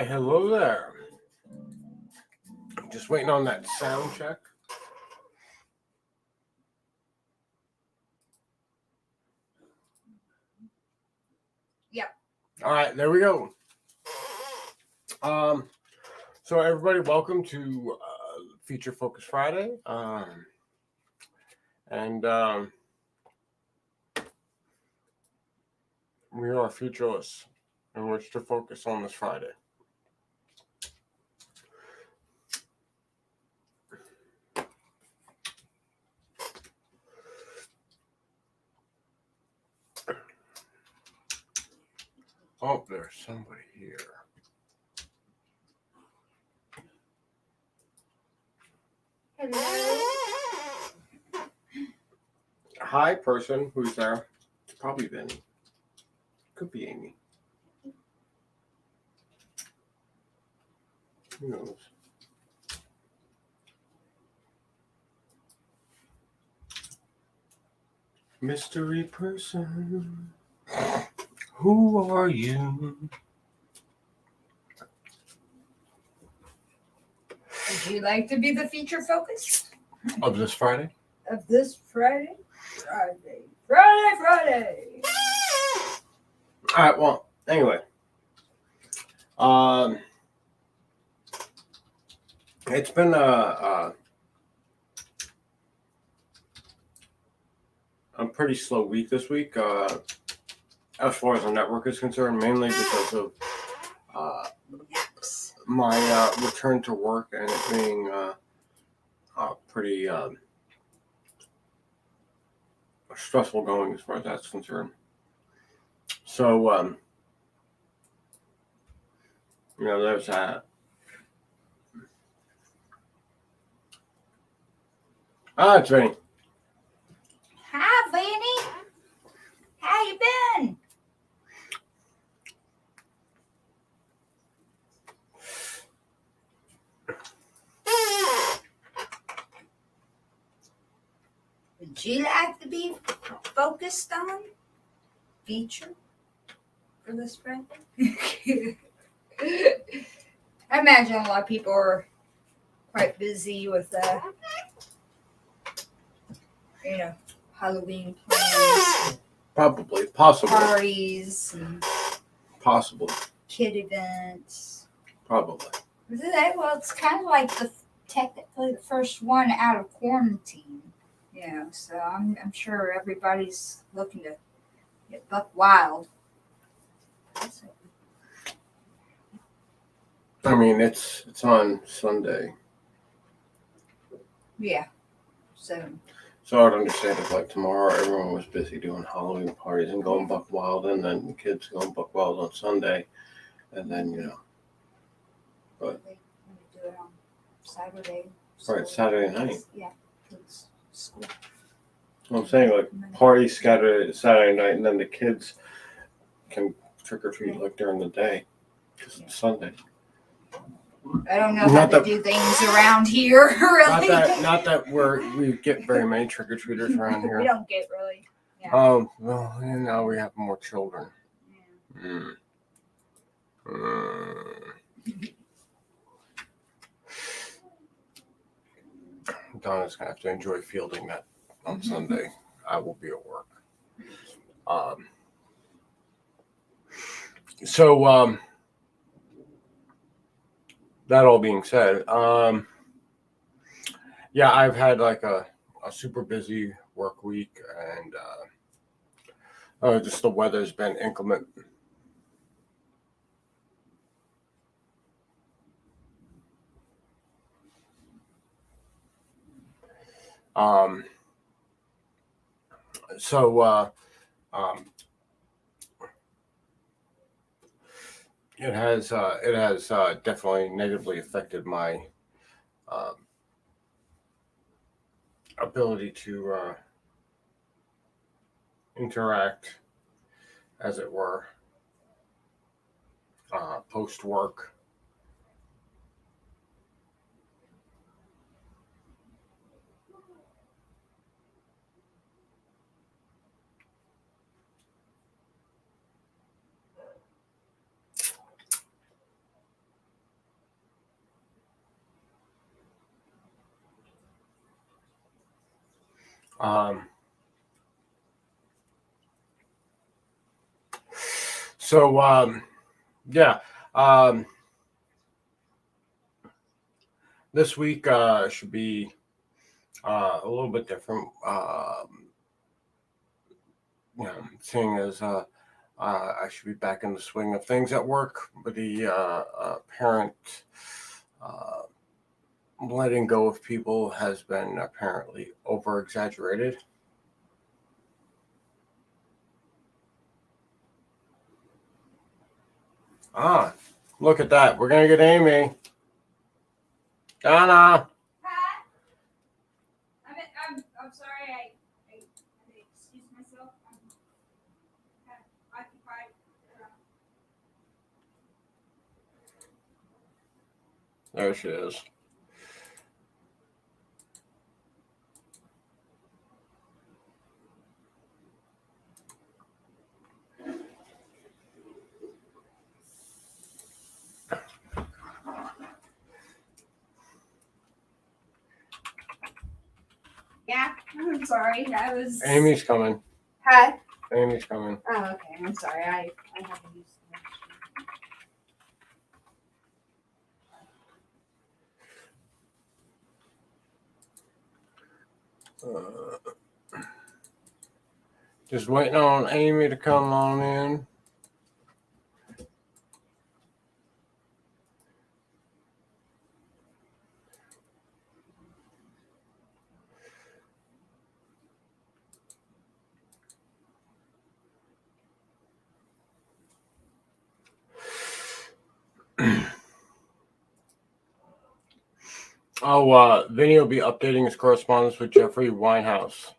Hello there. Just waiting on that sound check. Yep. All right, there we go. So everybody, welcome to Feature Focus Friday. We are featureless in which to focus on this Friday. Oh, there's somebody here. Hello. Hi, person. Who's there? It's probably Vinny. Could be Amy. Who knows? Mystery person. Who are you? Would you like to be the feature focus Of this Friday? of this Friday? Friday. All right. Well, anyway, it's been a pretty slow week this week, as far as the network is concerned, mainly because of my return to work and it being pretty stressful going as far as that's concerned. So, there's that. It's Vinny. Hi, Vinny. How you been? Would you like to be focused on feature for this Friday? I imagine a lot of people are quite busy with Halloween plans, Possibly. parties, and Possibly. kid events. Probably. Well, it's kind of like technically the first one out of quarantine. So I'm sure everybody's looking to get buck wild. I mean, it's on Sunday. Yeah. So I'd understand if, like, tomorrow everyone was busy doing Halloween parties and going buck wild, and then the kids going buck wild on Sunday, and then, But they do it on Saturday. Right, Saturday night. Yeah. It's school. I'm saying, like, parties scattered Saturday night, and then the kids can trick or treat like during the day, because it's Sunday. I don't know how to do things around here, really. Not that we get very many trick or treaters around here. We don't get really. Yeah. Well, now we have more children. Yeah. Donna's gonna have to enjoy fielding that on Sunday. I will be at work. So that all being said, yeah, I've had like a super busy work week, and just the weather's been inclement. So it has definitely negatively affected my ability to interact, as it were, post work. Um, so yeah, this week should be a little bit different. Seeing as I should be back in the swing of things at work, but the parent letting go of people has been apparently over exaggerated. Look at that. We're going to get Amy. Donna. Hi. I'm sorry. I excuse myself. I'm kind of occupied. There she is. Yeah, I'm sorry. I was. Amy's coming. Hi. Amy's coming. Oh, okay. I'm sorry. I haven't used Just waiting on Amy to come on in. Vinny will be updating his correspondence with Jeffrey Winehouse.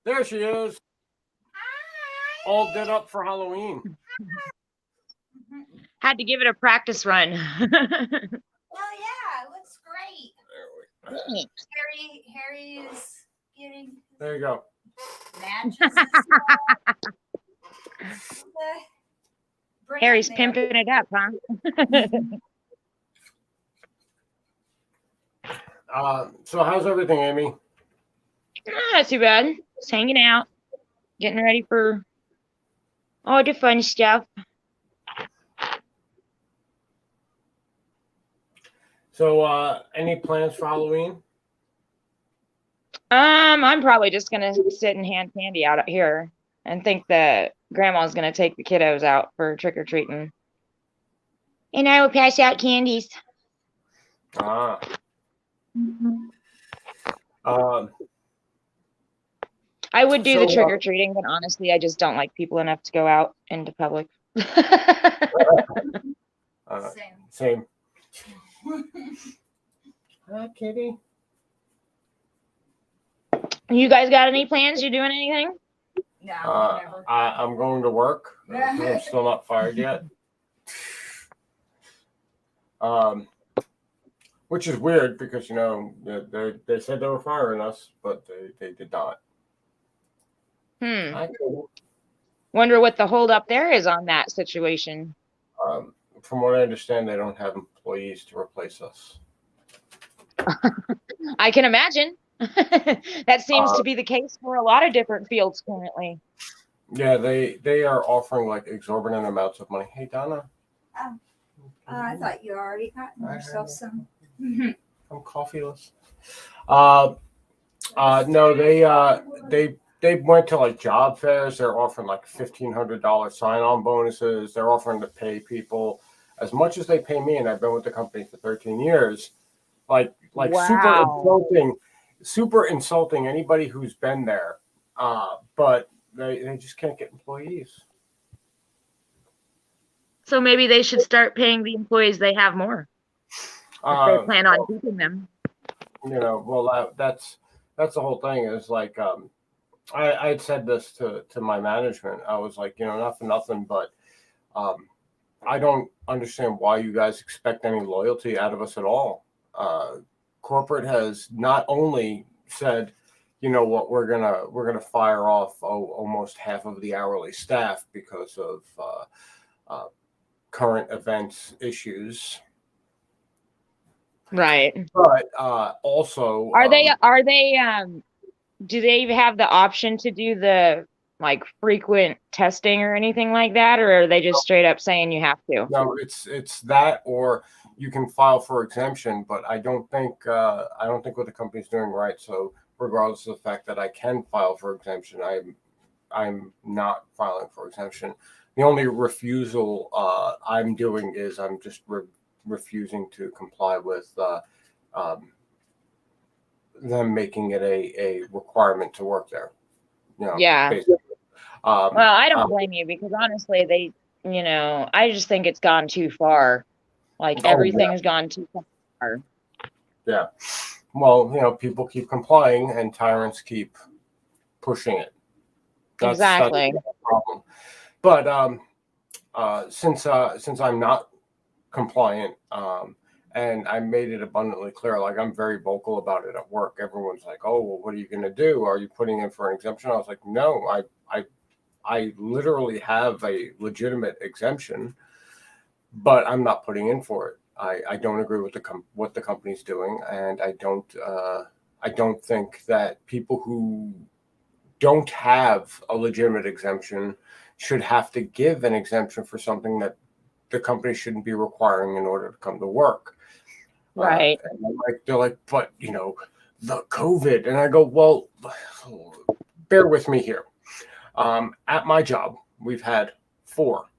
There she is. Hi. All did up for Halloween. Had to give it a practice run. Well, yeah, it looks great. Thanks. Harry is getting There you go. matches. And stuff. Bring Harry's it there. pimping it up, huh? So how's everything, Amy? Not too bad. Just hanging out, getting ready for all the fun stuff. So, any plans for Halloween? I'm probably just gonna sit and hand candy out here and think that grandma's gonna take the kiddos out for trick or treating. And I will pass out candies. Ah. I would do the So, trick or treating, but honestly, I just don't like people enough to go out into public. Same. Hi, kitty. You guys got any plans? You doing anything? No, never. I'm going to work. I'm still not fired yet. Which is weird because they said they were firing us, but they did not. Wonder what the holdup there is on that situation. From what I understand, they don't have employees to replace us. I can imagine. That seems to be the case for a lot of different fields currently. Yeah, they are offering like exorbitant amounts of money. Hey, Donna. I thought you already gotten yourself some. I'm coffeeless. No, they went to like job fairs. They're offering like $1,500 sign-on bonuses. They're offering to pay people as much as they pay me, and I've been with the company for 13 years. Like Wow. super insulting anybody who's been there. But they just can't get employees. So maybe they should start paying the employees they have more. If they plan on keeping them. Well, that's the whole thing. Is like I had said this to my management. I was like, not for nothing, but I don't understand why you guys expect any loyalty out of us at all. Corporate has not only said, what, we're gonna fire off almost half of the hourly staff because of current events issues. Right. But also, Are they do they have the option to do the like frequent testing or anything like that, or are they just straight up saying you have to? no, it's that, or you can file for exemption. But I don't think what the company's doing right. So regardless of the fact that I can file for exemption, I'm not filing for exemption. The only refusal I'm doing is I'm just refusing to comply with um, them making it a requirement to work there. You know, Yeah. basically. Well, I don't Um, blame you because honestly, I just think it's gone too far. Like oh, everything's gone too far. yeah. Well, people keep complying and tyrants keep pushing it. That's Exactly. the problem. But since I'm not compliant, and I made it abundantly clear, like I'm very vocal about it at work. Everyone's like, "Oh, well, what are you going to do? Are you putting in for an exemption?" I was like, "No, I literally have a legitimate exemption, but I'm not putting in for it. I don't agree with what the company's doing, and I don't think that people who don't have a legitimate exemption should have to give an exemption for something that the company shouldn't be requiring in order to come to work." Right. And they're like, but the COVID, and I go, well, bear with me here. At my job, we've had four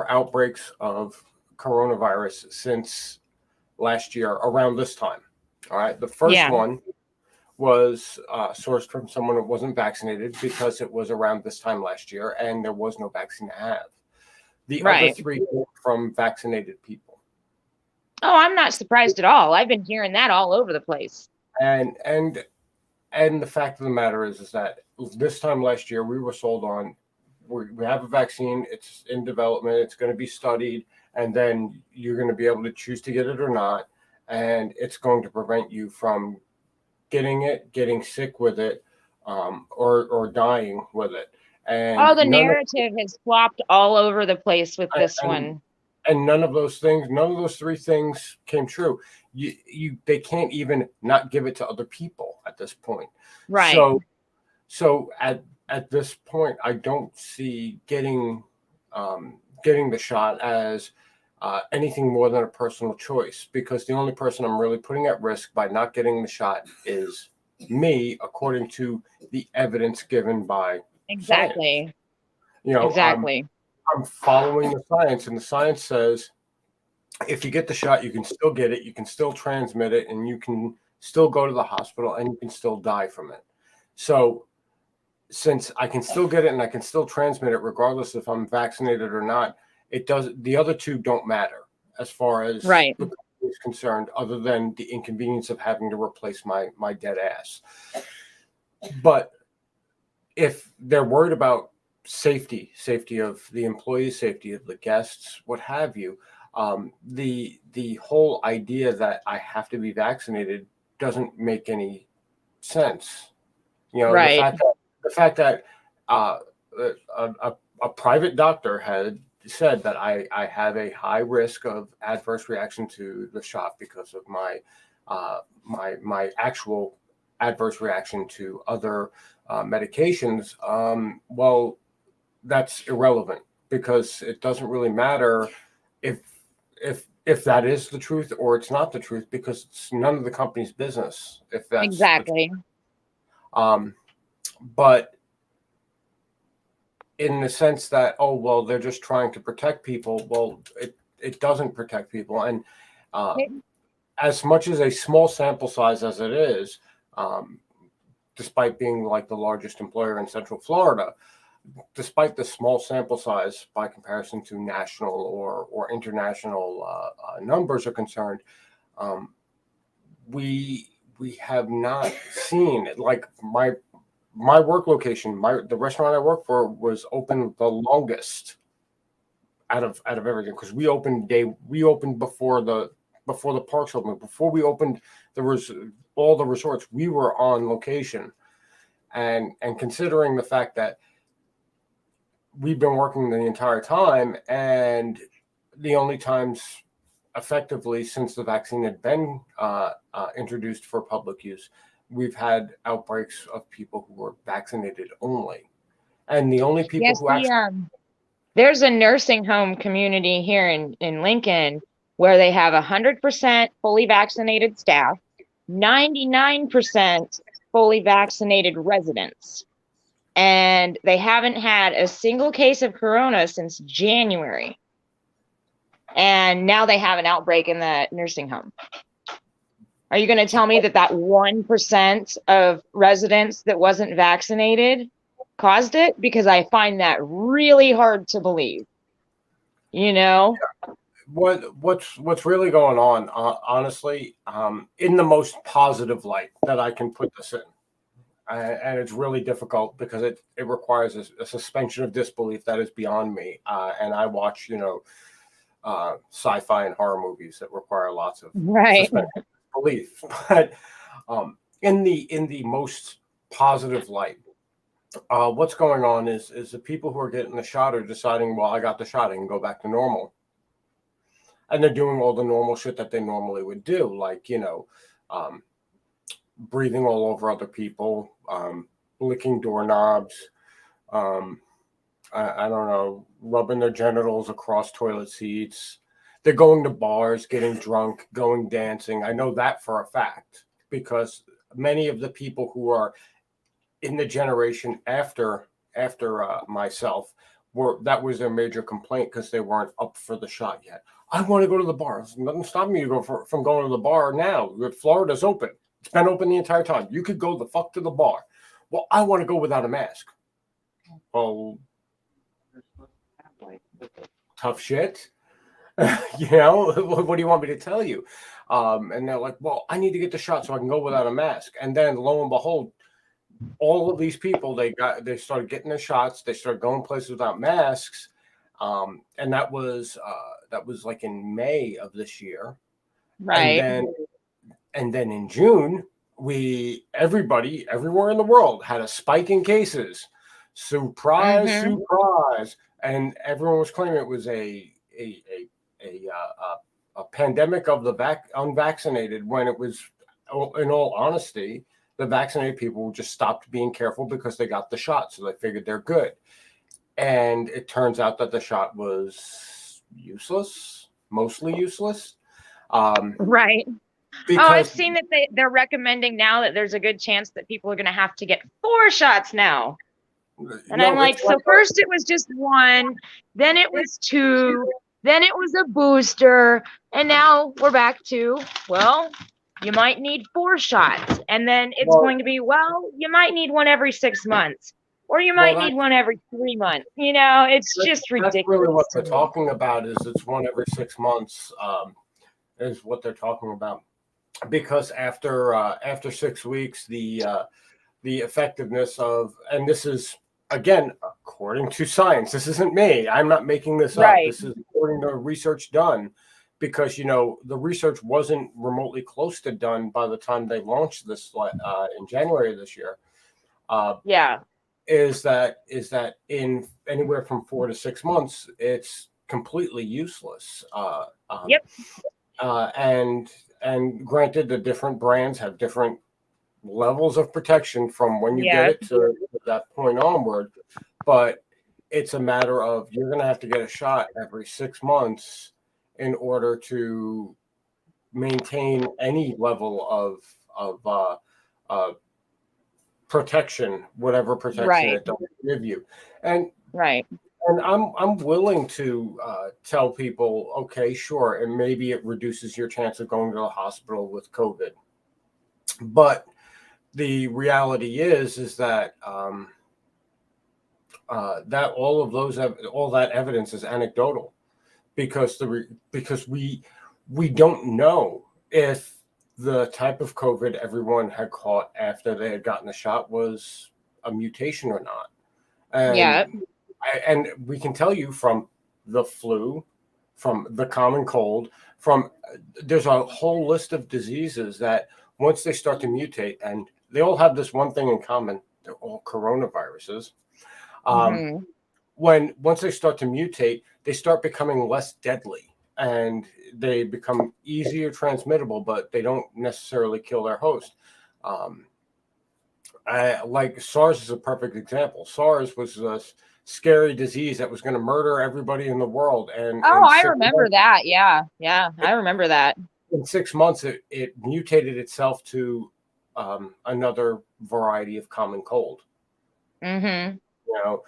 outbreaks of coronavirus since last year around this time. All right, the first Yeah. one was sourced from someone that wasn't vaccinated because it was around this time last year and there was no vaccine to have. The other Right. three were from vaccinated people. Oh, I'm not surprised at all. I've been hearing that all over the place. And the fact of the matter is that this time last year we were sold on we have a vaccine, it's in development, it's going to be studied, and then you're going to be able to choose to get it or not, and it's going to prevent you from getting sick with it, or dying with it. And Oh, the narrative has flopped all over the place with this and, one. and none of those three things came true. They can't even not give it to other people at this point. Right. So at this point, I don't see getting the shot as anything more than a personal choice, because the only person I'm really putting at risk by not getting the shot is me, according to the evidence given by Exactly. science. Exactly. I'm following the science, and the science says if you get the shot, you can still get it, you can still transmit it, and you can still go to the hospital, and you can still die from it. So since I can still get it and I can still transmit it regardless if I'm vaccinated or not, the other two don't matter as far as Right. the company is concerned, other than the inconvenience of having to replace my dead ass. But if they're worried about safety of the employees, safety of the guests, what have you, the whole idea that I have to be vaccinated doesn't make any sense. Right. The fact that a private doctor had said that I have a high risk of adverse reaction to the shot because of my actual adverse reaction to other medications. Well, that's irrelevant, because it doesn't really matter if that is the truth or it's not the truth, because it's none of the company's business if that's Exactly. but in the sense that, oh well, they're just trying to protect people. Well, it doesn't protect people, and as much as a small sample size as it is, despite being like the largest employer in Central Florida, despite the small sample size by comparison to national or international numbers are concerned, we have not seen, like, my work location, the restaurant I work for was open the longest out of everything, because we opened before the parks opened, before we opened all the resorts. We were on location, and considering the fact that we've been working the entire time, and the only times effectively, since the vaccine had been introduced for public use, we've had outbreaks of people who were vaccinated only. And the only people Yes, who actually, there's a nursing home community here in Lincoln where they have 100% fully vaccinated staff, 99% fully vaccinated residents. And they haven't had a single case of corona since January. And now they have an outbreak in the nursing home. Are you going to tell me that 1% of residents that wasn't vaccinated caused it? Because I find that really hard to believe. You know? what's really going on, honestly, in the most positive light that I can put this in. And it's really difficult because it requires a suspension of disbelief that is beyond me. And I watch, sci-fi and horror movies that require lots of suspension of disbelief. But in the most positive light, what's going on is the people who are getting the shot are deciding, well, I got the shot, I can go back to normal. And they're doing all the normal shit that they normally would do, like, breathing all over other people, licking doorknobs, I don't know, rubbing their genitals across toilet seats. They're going to bars, getting drunk, going dancing. I know that for a fact because many of the people who are in the generation after myself that was their major complaint because they weren't up for the shot yet. I want to go to the bar. There's nothing stopping me from going to the bar now. Florida's open. It's been open the entire time. You could go the fuck to the bar. Well, I want to go without a mask. Well, tough shit. What do you want me to tell you? And they're like, well, I need to get the shot so I can go without a mask. And then lo and behold, all of these people, they started getting their shots. They started going places without masks. And that was like in May of this year. Right. And then in June, everybody everywhere in the world had a spike in cases. Surprise, surprise. And everyone was claiming it was a pandemic of the unvaccinated, when it was, in all honesty, the vaccinated people just stopped being careful because they got the shot. So they figured they're good. And it turns out that the shot was useless, mostly useless. Right. Because I've seen that they're recommending now that there's a good chance that people are going to have to get 4 shots now. And I'm like, so first it was just 1, then it was 2, then it was a booster, and now we're back to, well, you might need 4 shots. And then it's going to be, well, you might need 1 every 6 months, or you might need 1 every 3 months. It's just ridiculous. That's really what they're talking about, is it's 1 every 6 months, is what they're talking about. Because after 6 weeks, the effectiveness of, and this is, again, according to science, this isn't me, I'm not making this up. This is according to research done, because the research wasn't remotely close to done by the time they launched this in January of this year. Is that in anywhere from 4 to 6 months, it's completely useless. And granted, the different brands have different levels of protection from when you get it to that point onward. But it's a matter of, you're going to have to get a shot every 6 months in order to maintain any level of protection, whatever protection it doesn't give you. And And I'm willing to tell people, okay, sure, and maybe it reduces your chance of going to the hospital with COVID. But the reality is that that all that evidence is anecdotal, because we don't know if the type of COVID everyone had caught after they had gotten the shot was a mutation or not. And we can tell you from the flu, from the common cold, there's a whole list of diseases that once they start to mutate, and they all have this one thing in common, they're all coronaviruses. Once they start to mutate, they start becoming less deadly. and they become easier transmittable, but they don't necessarily kill their host. I like SARS is a perfect example. SARS was a scary disease that was going to murder everybody in the world. And I remember that. Yeah. I remember that. In 6 months, it mutated itself to another variety of common cold. Mm-hmm. You know,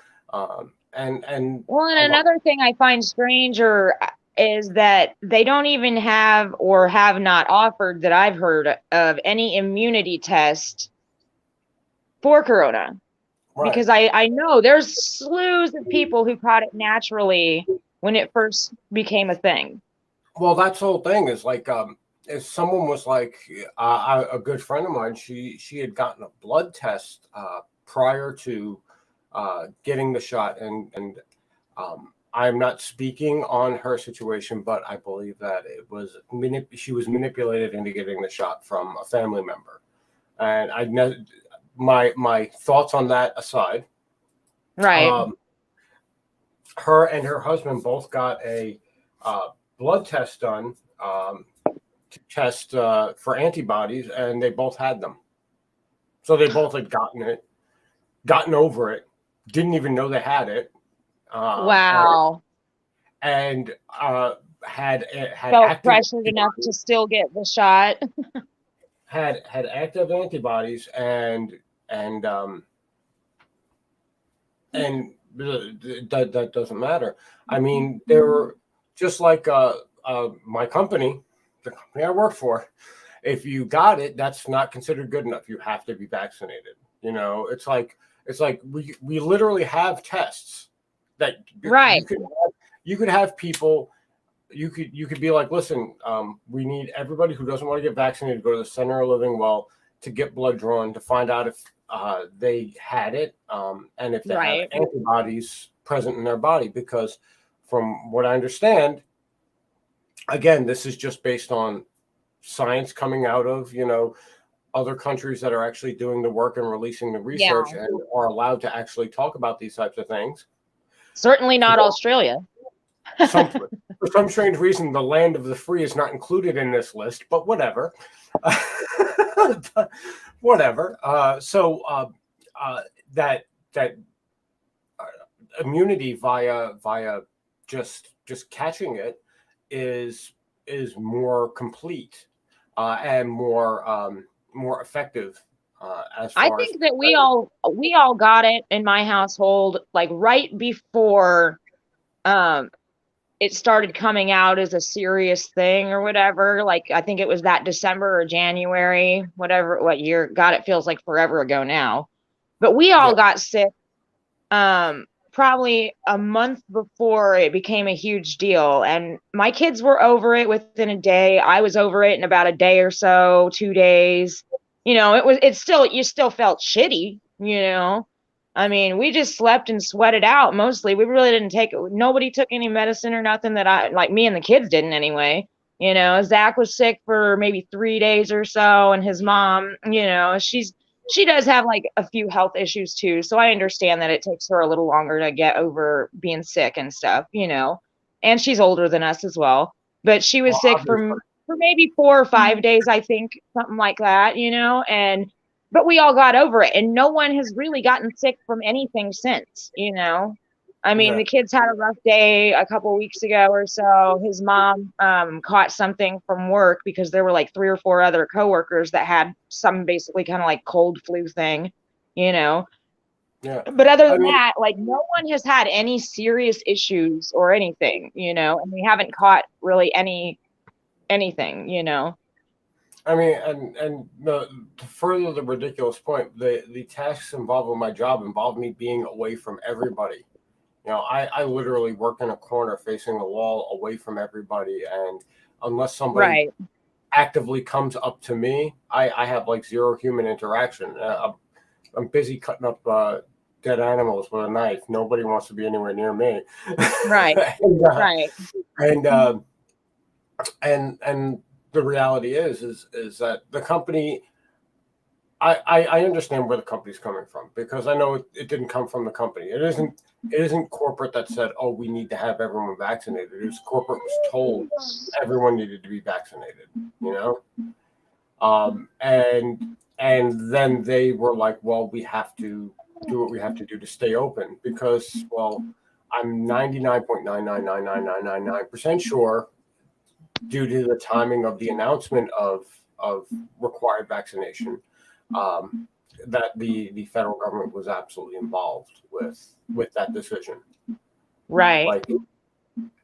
and another thing I find stranger is that they don't even have or have not offered, that I've heard of, any immunity test for corona. Right. Because I know there's slews of people who caught it naturally when it first became a thing. Well, that's the whole thing is like, if someone was like a good friend of mine, she had gotten a blood test prior to getting the shot, and I'm not speaking on her situation, but I believe that it was she was manipulated into getting the shot from a family member, and my thoughts on that aside, right? Her and her husband both got a blood test done to test for antibodies, and they both had them. So they both had gotten over it, didn't even know they had it. Wow. And had felt pressured enough to still get the shot. had active antibodies, and that doesn't matter. I mean, they were just like my company, the company I work for. If you got it, that's not considered good enough. You have to be vaccinated. You know, it's like we literally have tests that right. You could have people. You could be like, listen, we need everybody who doesn't want to get vaccinated to go to the center of living well to get blood drawn to find out if they had it, and if they right. have antibodies present in their body. Because from what I understand, again, this is just based on science coming out of, other countries that are actually doing the work and releasing the research and are allowed to actually talk about these types of things. Certainly not Australia. For some strange reason, the land of the free is not included in this list, but whatever. Whatever. So that immunity via just catching it is more complete and more effective. As far I think that we all got it in my household like right before it started coming out as a serious thing or whatever. Like, I think it was that December or January, what year. God, it feels like forever ago now. But we all got sick probably a month before it became a huge deal. And my kids were over it within a day. I was over it in about a day or so, 2 days. You still felt shitty, I mean, we just slept and sweated out mostly. We really didn't nobody took any medicine or nothing like me and the kids didn't anyway. Zach was sick for maybe 3 days or so, and his mom, she does have like a few health issues too. So I understand that it takes her a little longer to get over being sick and stuff, and she's older than us as well. But she was sick for maybe 4 or 5 days, I think, something like that, but we all got over it, and no one has really gotten sick from anything since, I mean, the kids had a rough day a couple weeks ago or so. His mom caught something from work because there were like 3 or 4 other coworkers that had some basically kind of like cold flu thing, Yeah. But other than that, like, no one has had any serious issues or anything, and we haven't caught really anything, I mean, and to further the ridiculous point, the tasks involved with my job involved me being away from everybody. I literally work in a corner facing the wall away from everybody. And unless somebody actively comes up to me, I have like zero human interaction. I'm busy cutting up dead animals with a knife. Nobody wants to be anywhere near me. Right. And the reality is that the company I understand where the company's coming from, because I know it didn't come from the company. It isn't corporate that said, oh, we need to have everyone vaccinated. It was corporate was told everyone needed to be vaccinated, you know? And then they were like, well, we have to do what we have to do to stay open, because, well, I'm 99.9999999% sure, due to the timing of the announcement of required vaccination, that the federal government was absolutely involved with that decision. Right.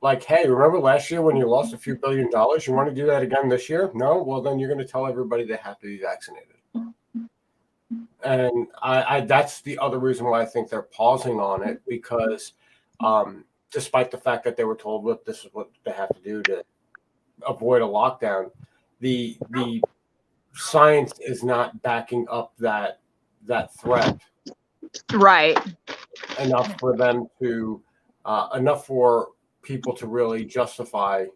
Like, hey, remember last year when you lost a few $1 billion? You want to do that again this year? No? Well, then you're going to tell everybody they have to be vaccinated. And I that's the other reason why I think they're pausing on it, because despite the fact that they were told, look, this is what they have to do to avoid a lockdown, the science is not backing up that threat Right. enough for them to enough for people to really justify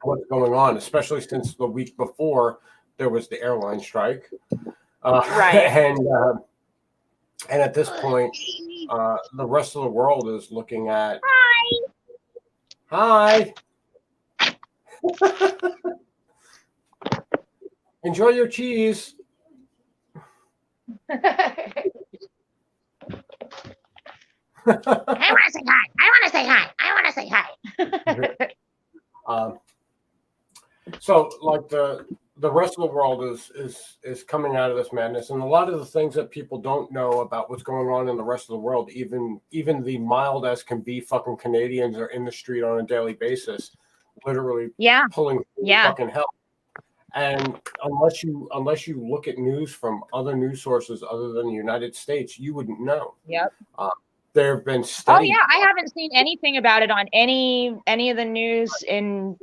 what's going on, especially since the week before there was the airline strike. Right. And at this point, the rest of the world is looking at. Hi. Enjoy your cheese. I want to say hi. I want to say hi. I want to say hi. So, like the rest of the world is coming out of this madness, and a lot of the things that people don't know about what's going on in the rest of the world, even the mild as can be fucking Canadians are in the street on a daily basis, literally pulling fucking hell. And unless you look at news from other news sources other than the United States, you wouldn't know. Yep. There have been studies. Oh yeah, I haven't seen anything about it on any of the news in,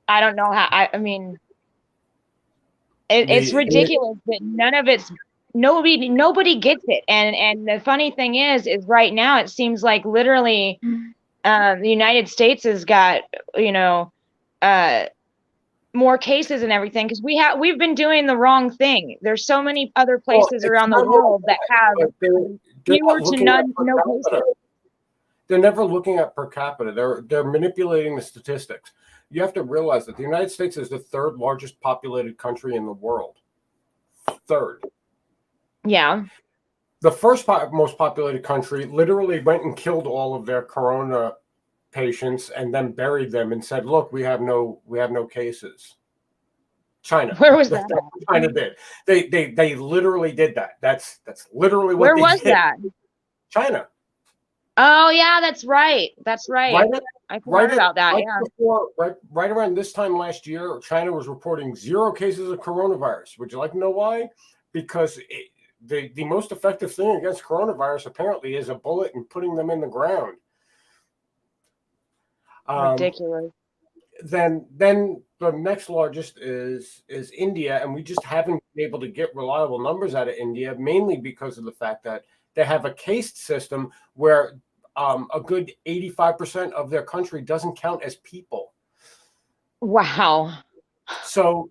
I don't know how. I mean, it's ridiculous that none of it's nobody gets it. And the funny thing is right now it seems like literally the United States has got more cases and everything, because we've been doing the wrong thing. There's so many other places around the world that have fewer to none no cases. They're never looking at per capita. They're manipulating the statistics. You have to realize that the United States is the third largest populated country in the world. Third. Yeah. The first most populated country literally went and killed all of their corona patients and then buried them and said, look, we have no cases. China. Where was that? China did. They literally did that. That's literally what they did. Where was that? China. Oh yeah, that's right. That's right. I forgot about that. Right around this time last year, China was reporting 0 cases of coronavirus. Would you like to know why? Because the most effective thing against coronavirus apparently is a bullet and putting them in the ground. Ridiculous. Then the next largest is India, and we just haven't been able to get reliable numbers out of India, mainly because of the fact that they have a caste system where a good 85% of their country doesn't count as people. Wow. So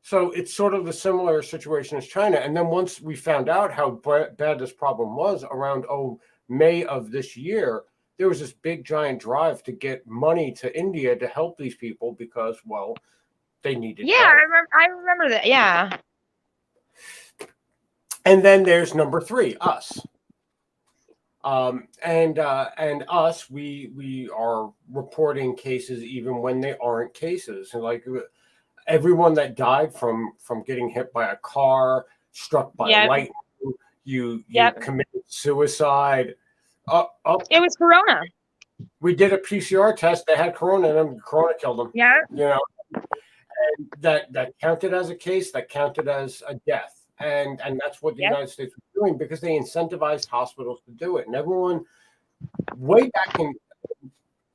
it's sort of the similar situation as China. And then once we found out how bad this problem was around May of this year, there was this big giant drive to get money to India to help these people because, well, they needed help. I remember that. Yeah. And then there's number 3, us. And us, we are reporting cases even when they aren't cases. And like everyone that died from getting hit by a car, struck by lightning, you committed suicide. It was corona. We did a PCR test. They had corona, and corona killed them. Yeah. And that counted as a case. That counted as a death. And that's what the United States was doing because they incentivized hospitals to do it. And everyone, way back in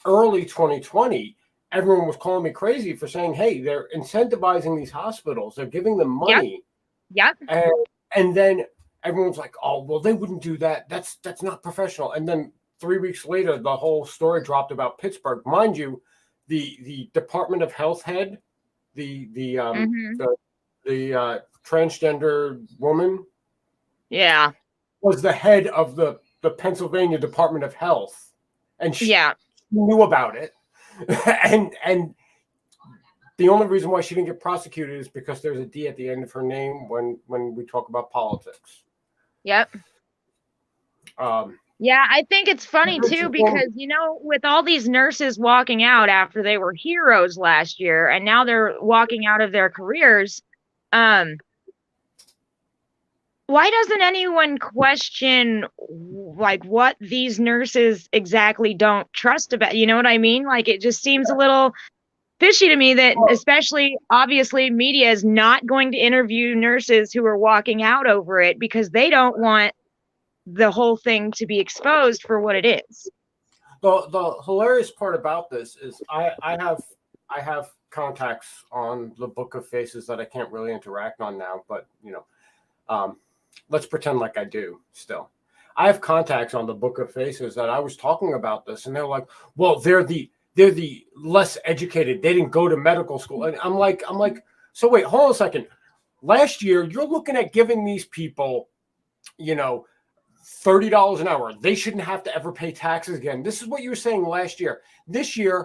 early 2020, everyone was calling me crazy for saying, "Hey, they're incentivizing these hospitals. They're giving them money." Yep. And then everyone's like, "Oh, well, they wouldn't do that. That's not professional." And then 3 weeks later, the whole story dropped about Pittsburgh. Mind you, the Department of Health head, the transgender woman, Yeah. was the head of the Pennsylvania Department of Health, and she knew about it, and the only reason why she didn't get prosecuted is because there's a D at the end of her name when we talk about politics. Yep. Yeah, I think it's funny too because, you know, with all these nurses walking out after they were heroes last year and now they're walking out of their careers, why doesn't anyone question like what these nurses exactly don't trust about, you know what I mean? Like it just seems a little fishy to me that especially obviously media is not going to interview nurses who are walking out over it because they don't want the whole thing to be exposed for what it is. The hilarious part about this is I have contacts on the Book of Faces that I can't really interact on now, but you know, let's pretend like I do still. I have contacts on the Book of Faces that I was talking about this, and they're like, well, they're the less educated. They didn't go to medical school. And I'm like, so wait, hold on a second. Last year, you're looking at giving these people, you know, $30 an hour. They shouldn't have to ever pay taxes again. This is what you were saying last year. This year,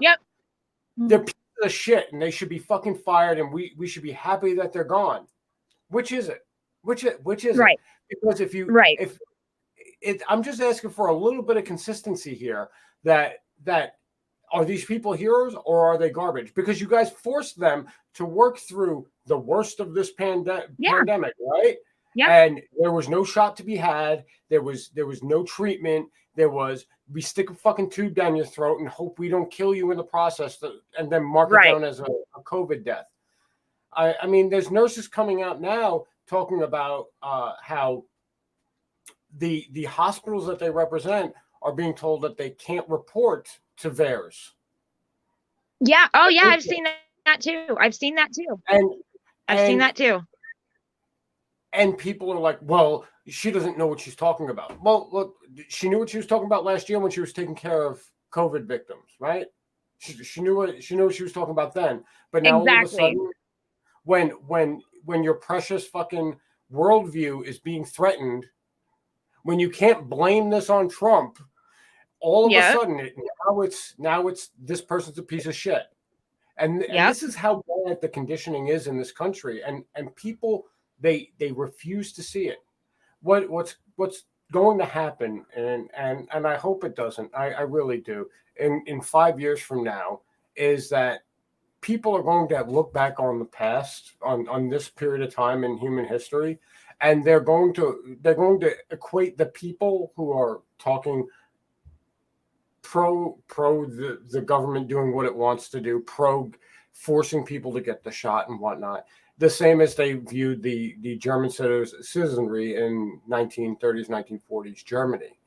they're pieces of shit and they should be fucking fired, and we should be happy that they're gone. Which is it? Which is right. It? Because if you I'm just asking for a little bit of consistency here that are these people heroes or are they garbage? Because you guys forced them to work through the worst of this pandemic, right? Yeah. And there was no shot to be had. There was no treatment. We stick a fucking tube down your throat and hope we don't kill you in the process and then mark it down as a COVID death. I mean, there's nurses coming out now talking about how the hospitals that they represent are being told that they can't report to VAERS. Yeah. Oh, yeah. I've seen that too. I've seen that too. I've seen that too. And people are like, well, she doesn't know what she's talking about. Well, look, she knew what she was talking about last year when she was taking care of COVID victims, right? She knew what she was talking about then. But now all of a sudden, when your precious fucking worldview is being threatened, when you can't blame this on Trump, all of a sudden now it's this person's a piece of shit. And this is how bad the conditioning is in this country. And people they refuse to see it. What's going to happen, and I hope it doesn't, I really do, in 5 years from now, is that people are going to look back on the past, on this period of time in human history, and they're going to equate the people who are talking pro the government doing what it wants to do, pro forcing people to get the shot and whatnot, the same as they viewed the German citizenry in 1930s, 1940s Germany.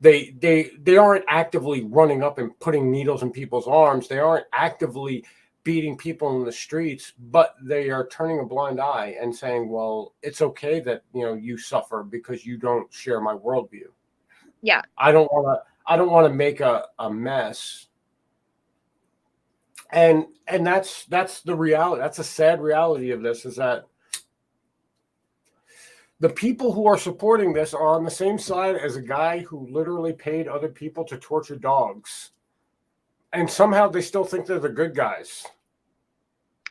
They aren't actively running up and putting needles in people's arms. They aren't actively beating people in the streets, but they are turning a blind eye and saying, well, it's okay that, you know, you suffer because you don't share my worldview. Yeah. I don't want to make a mess. And that's the reality. That's a sad reality of this, is that the people who are supporting this are on the same side as a guy who literally paid other people to torture dogs. And somehow they still think they're the good guys.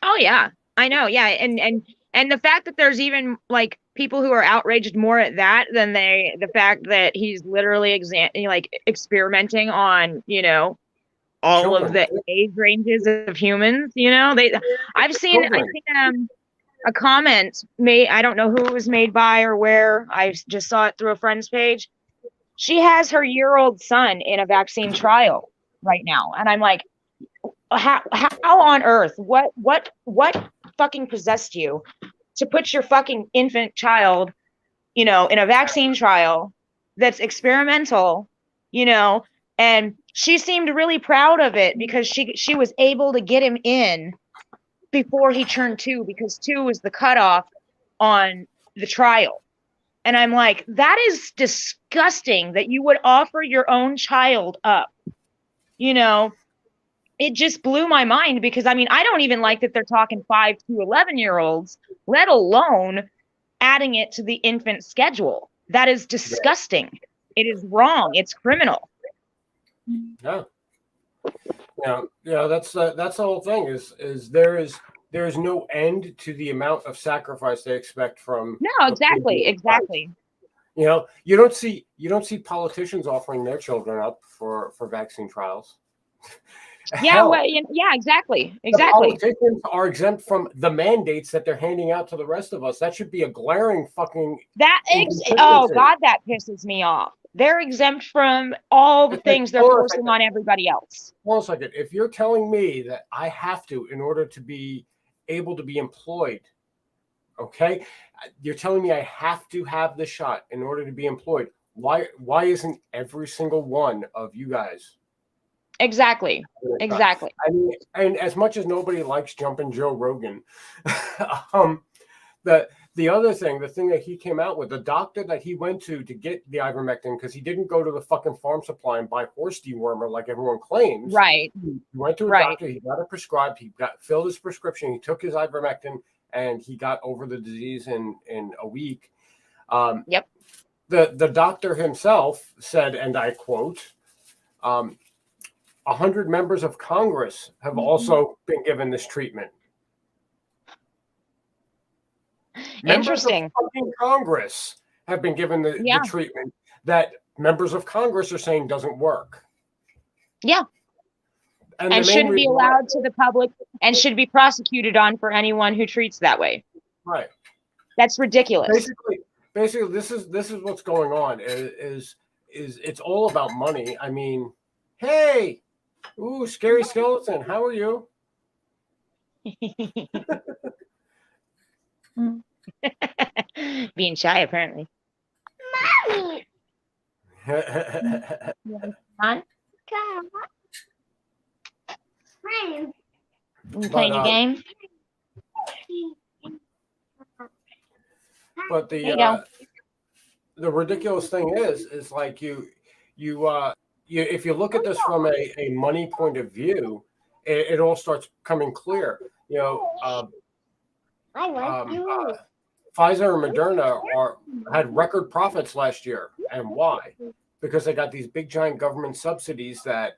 Oh yeah, I know. Yeah. And the fact that there's even like people who are outraged more at that than the fact that he's literally experimenting on, you know, all children. Of the age ranges of humans, you know, I've seen a comment made, I don't know who it was made by or where, I just saw it through a friend's page. She has her year-old son in a vaccine trial right now. And I'm like, how on earth, what fucking possessed you to put your fucking infant child, you know, in a vaccine trial that's experimental, you know? And she seemed really proud of it because she was able to get him in before he turned 2, because 2 was the cutoff on the trial. And I'm like, that is disgusting that you would offer your own child up, you know, it just blew my mind because I mean, I don't even like that they're talking 5 to 11-year-olds, let alone adding it to the infant schedule. That is disgusting. It is wrong. It's criminal. Yeah. That's the whole thing is there is no end to the amount of sacrifice they expect from No, the exactly, previous exactly. you don't see politicians offering their children up for vaccine trials. Yeah, Hell, well, yeah, exactly, the exactly. politicians are exempt from the mandates that they're handing out to the rest of us. That should be a glaring fucking Oh inconsistency. God, that pisses me off. They're exempt from all the It's like, things they're hold on a forcing second. on everybody else. Hold on a second. If you're telling me that I have to in order to be able to be employed, okay, you're telling me I have to have the shot in order to be employed. Why isn't every single one of you guys? Exactly, exactly. I mean, and as much as nobody likes jumping Joe Rogan, the other thing, the thing that he came out with, the doctor that he went to get the ivermectin, because he didn't go to the fucking farm supply and buy horse dewormer like everyone claims. Right. He went to a Right. doctor, he got it prescribed, he filled his prescription, he took his ivermectin, and he got over the disease in a week. Yep. The doctor himself said, and I quote, 100 members of Congress have also been given this treatment. Interesting. Members of fucking Congress have been given the treatment that members of Congress are saying doesn't work. Yeah. And shouldn't be allowed to the public and should be prosecuted on for anyone who treats that way. Right. That's ridiculous. Basically, this is what's going on. Is it's all about money. I mean, hey, ooh, scary skeleton, how are you? Being shy, apparently. Mommy. You playing a game? But the ridiculous thing is like you if you look at this from a money point of view, it all starts coming clear. You know, Pfizer and Moderna had record profits last year, and why? Because they got these big giant government subsidies that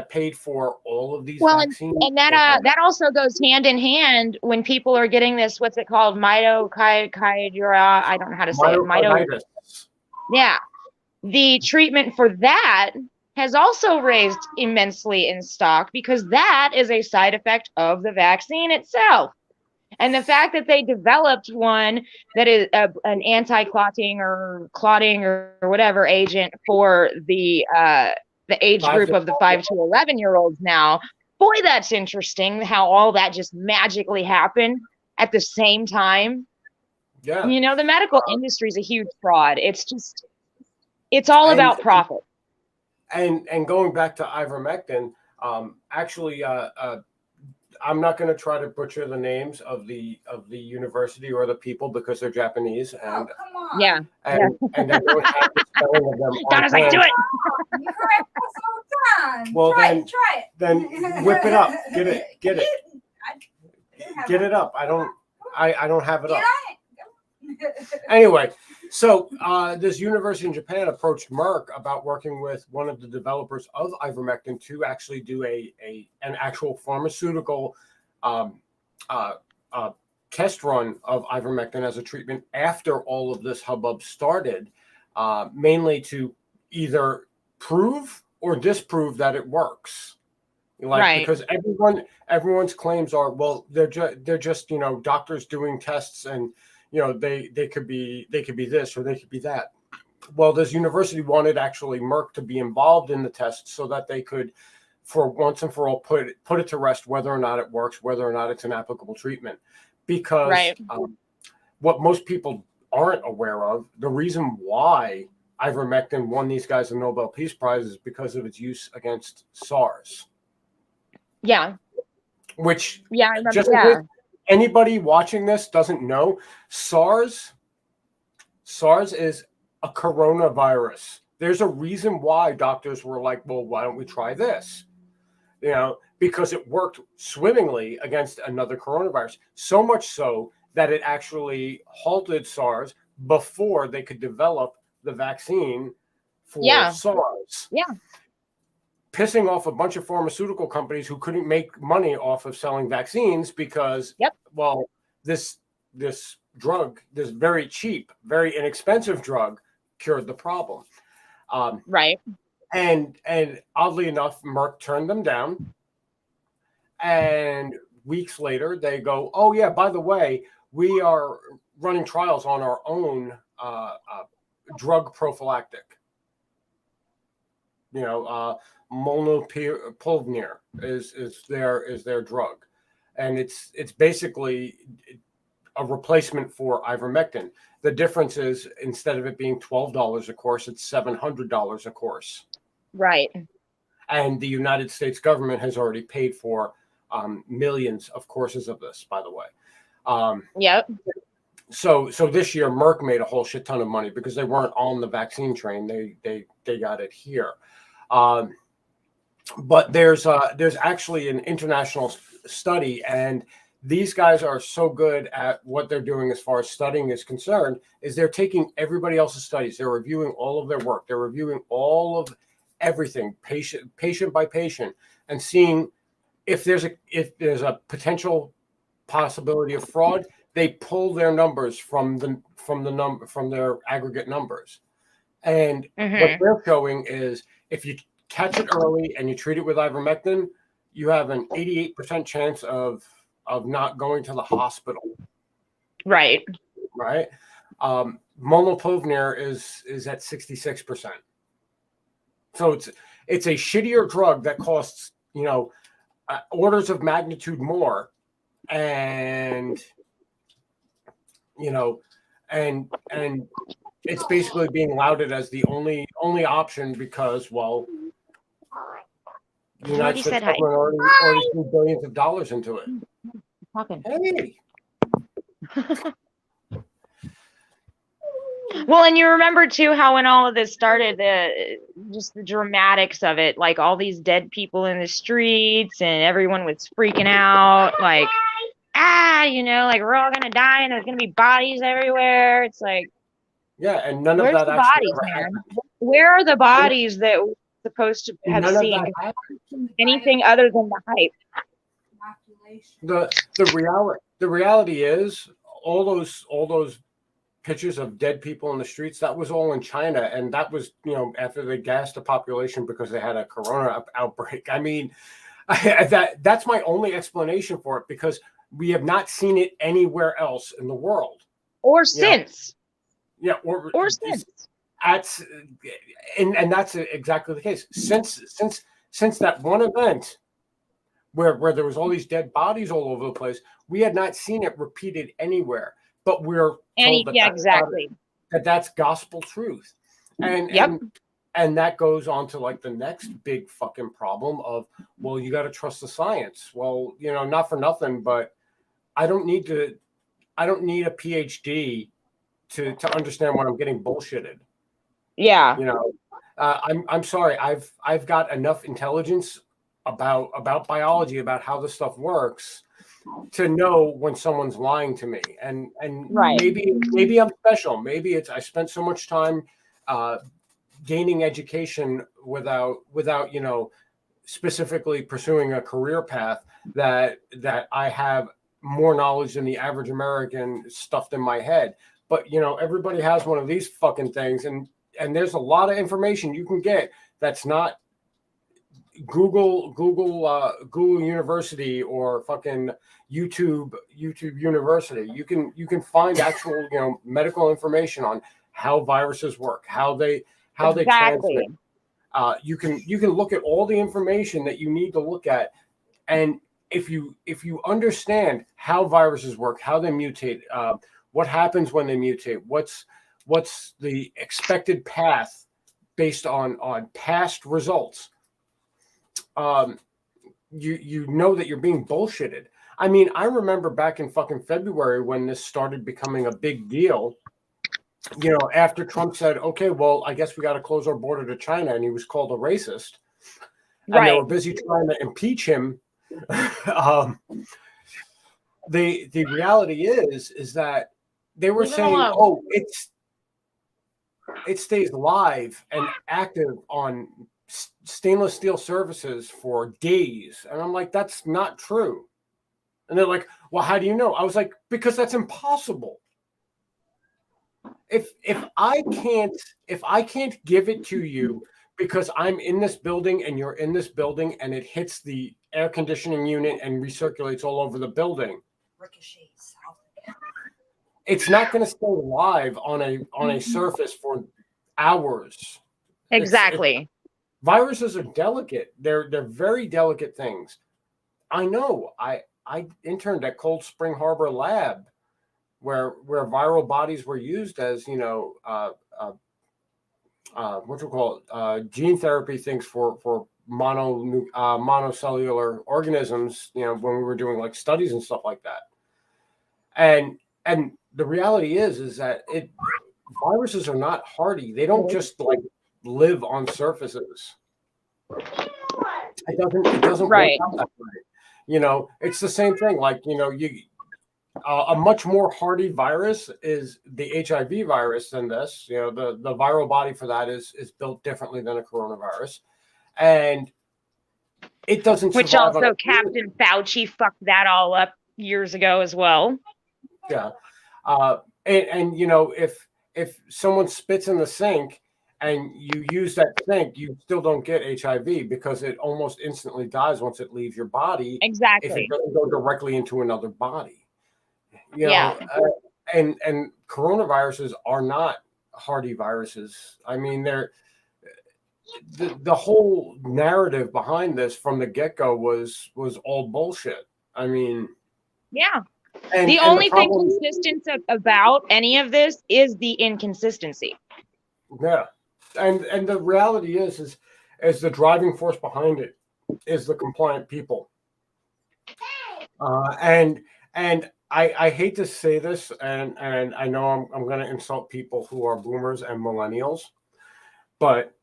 paid for all of these vaccines. And that also goes hand in hand when people are getting this, what's it called? Mitochondria. I don't know how to say it. Yeah. The treatment for that has also raised immensely in stock because that is a side effect of the vaccine itself. And the fact that they developed one that is an anti-clotting or clotting or whatever agent for the age group of the 5 to 11-year-olds now, boy, that's interesting how all that just magically happened at the same time. Yeah. You know, the medical industry is a huge fraud. It's all about profit. And going back to ivermectin, actually, I'm not going to try to butcher the names of the university or the people because they're Japanese. And, come on. Yeah. And I don't have the spelling of them. Donna's like, do it. You correct us all the time. Well, try it. Then whip it up. Get it. Get it up. I don't have it up. Anyway, so this university in Japan approached Merck about working with one of the developers of ivermectin to actually do an actual pharmaceutical test run of ivermectin as a treatment after all of this hubbub started, mainly to either prove or disprove that it works. Because everyone's claims are, well, they're just doctors doing tests and they could be this or they could be that. Well, this university wanted actually Merck to be involved in the test so that they could, for once and for all, put it to rest whether or not it works, whether or not it's an applicable treatment. Because what most people aren't aware of, the reason why ivermectin won these guys the Nobel Peace Prize is because of its use against SARS. Yeah. Which I remember. Anybody watching this doesn't know, SARS is a coronavirus. There's a reason why doctors were like, well, why don't we try this? because it worked swimmingly against another coronavirus. So much so that it actually halted SARS before they could develop the vaccine for SARS. Yeah. Pissing off a bunch of pharmaceutical companies who couldn't make money off of selling vaccines because, well, this drug, this very cheap, very inexpensive drug, cured the problem. Right. And oddly enough, Merck turned them down. And weeks later, they go, "Oh yeah, by the way, we are running trials on our own drug prophylactic. Molnupiravir is their drug, and it's basically a replacement for ivermectin. The difference is instead of it being $12 a course, it's $700 a course. Right. And the United States government has already paid for millions of courses of this, by the way. Yep. So this year, Merck made a whole shit ton of money because they weren't on the vaccine train. They got it here. But there's actually an international study, and these guys are so good at what they're doing as far as studying is concerned, is they're taking everybody else's studies. They're reviewing all of their work. They're reviewing all of everything, patient by patient, and seeing if there's a potential possibility of fraud. They pull their numbers from their aggregate numbers. And what they're showing is if you catch it early and you treat it with ivermectin, you have an 88% chance of not going to the hospital. Right. Right. Molnupiravir is at 66%. So it's a shittier drug that costs, orders of magnitude more, and and it's basically being lauded as the only option because, well, the United States government already threw billions of dollars into it. Hey. Well, and you remember too how when all of this started, just the dramatics of it, like all these dead people in the streets and everyone was freaking out, like, like we're all gonna die and there's gonna be bodies everywhere. It's like, yeah, and none of where's that the actually bodies, ever man? happened. Where are the bodies that we're supposed to have None of seen? that happened. Anything other than the hype. The reality is all those pictures of dead people in the streets, that was all in China, and that was after they gassed the population because they had a corona outbreak. I mean, that's my only explanation for it, because we have not seen it anywhere else in the world or since. Yeah, or since. And that's exactly the case. Since that one event where there was all these dead bodies all over the place, we had not seen it repeated anywhere. But we're told that's gospel truth. And that goes on to like the next big fucking problem of, well, you got to trust the science. Well, not for nothing, but I don't need a PhD to understand when I'm getting bullshitted. Yeah. I'm sorry. I've got enough intelligence about biology, about how this stuff works, to know when someone's lying to me. And right. maybe I'm special. Maybe I spent so much time gaining education without specifically pursuing a career path that I have more knowledge than the average American stuffed in my head. But everybody has one of these fucking things, and there's a lot of information you can get that's not Google University or fucking YouTube University. You can find actual medical information on how viruses work, how they transmit. You can look at all the information that you need to look at, and if you understand how viruses work, how they mutate, what happens when they mutate, what's the expected path based on past results, you know that you're being bullshitted. I mean, I remember back in fucking February when this started becoming a big deal, after Trump said, okay, well, I guess we got to close our border to China, and he was called a racist. And they were busy trying to impeach him The reality is that they were Leave it saying, alone. oh, it stays live and active on stainless steel surfaces for days. And I'm like, that's not true. And they're like, well, how do you know? I was like, because that's impossible. If I can't give it to you because I'm in this building and you're in this building and it hits the air conditioning unit and recirculates all over the building, Ricochets. it's not going to stay live on a surface for hours. Exactly. Viruses are delicate. They're very delicate things. I know. I interned at Cold Spring Harbor Lab, where viral bodies were used as what you call it, gene therapy things for monocellular organisms. When we were doing like studies and stuff like that. And the reality is that viruses are not hardy. They don't just like live on surfaces. It doesn't Right. work out that way. It's the same thing. Like, a much more hardy virus is the HIV virus than this. The viral body for that is built differently than a coronavirus. And it doesn't Which survive also Captain Fauci fucked that all up years ago as well. Yeah. And if someone spits in the sink and you use that sink, you still don't get HIV because it almost instantly dies once it leaves your body. Exactly. If it doesn't go directly into another body. Yeah. And coronaviruses are not hardy viruses. I mean, they're the whole narrative behind this from the get-go was all bullshit. I mean, Yeah. and the and only thing problem- consistent about any of this is the inconsistency. Yeah, and the reality is the driving force behind it is the compliant people. And I hate to say this, and I know I'm going to insult people who are boomers and millennials, but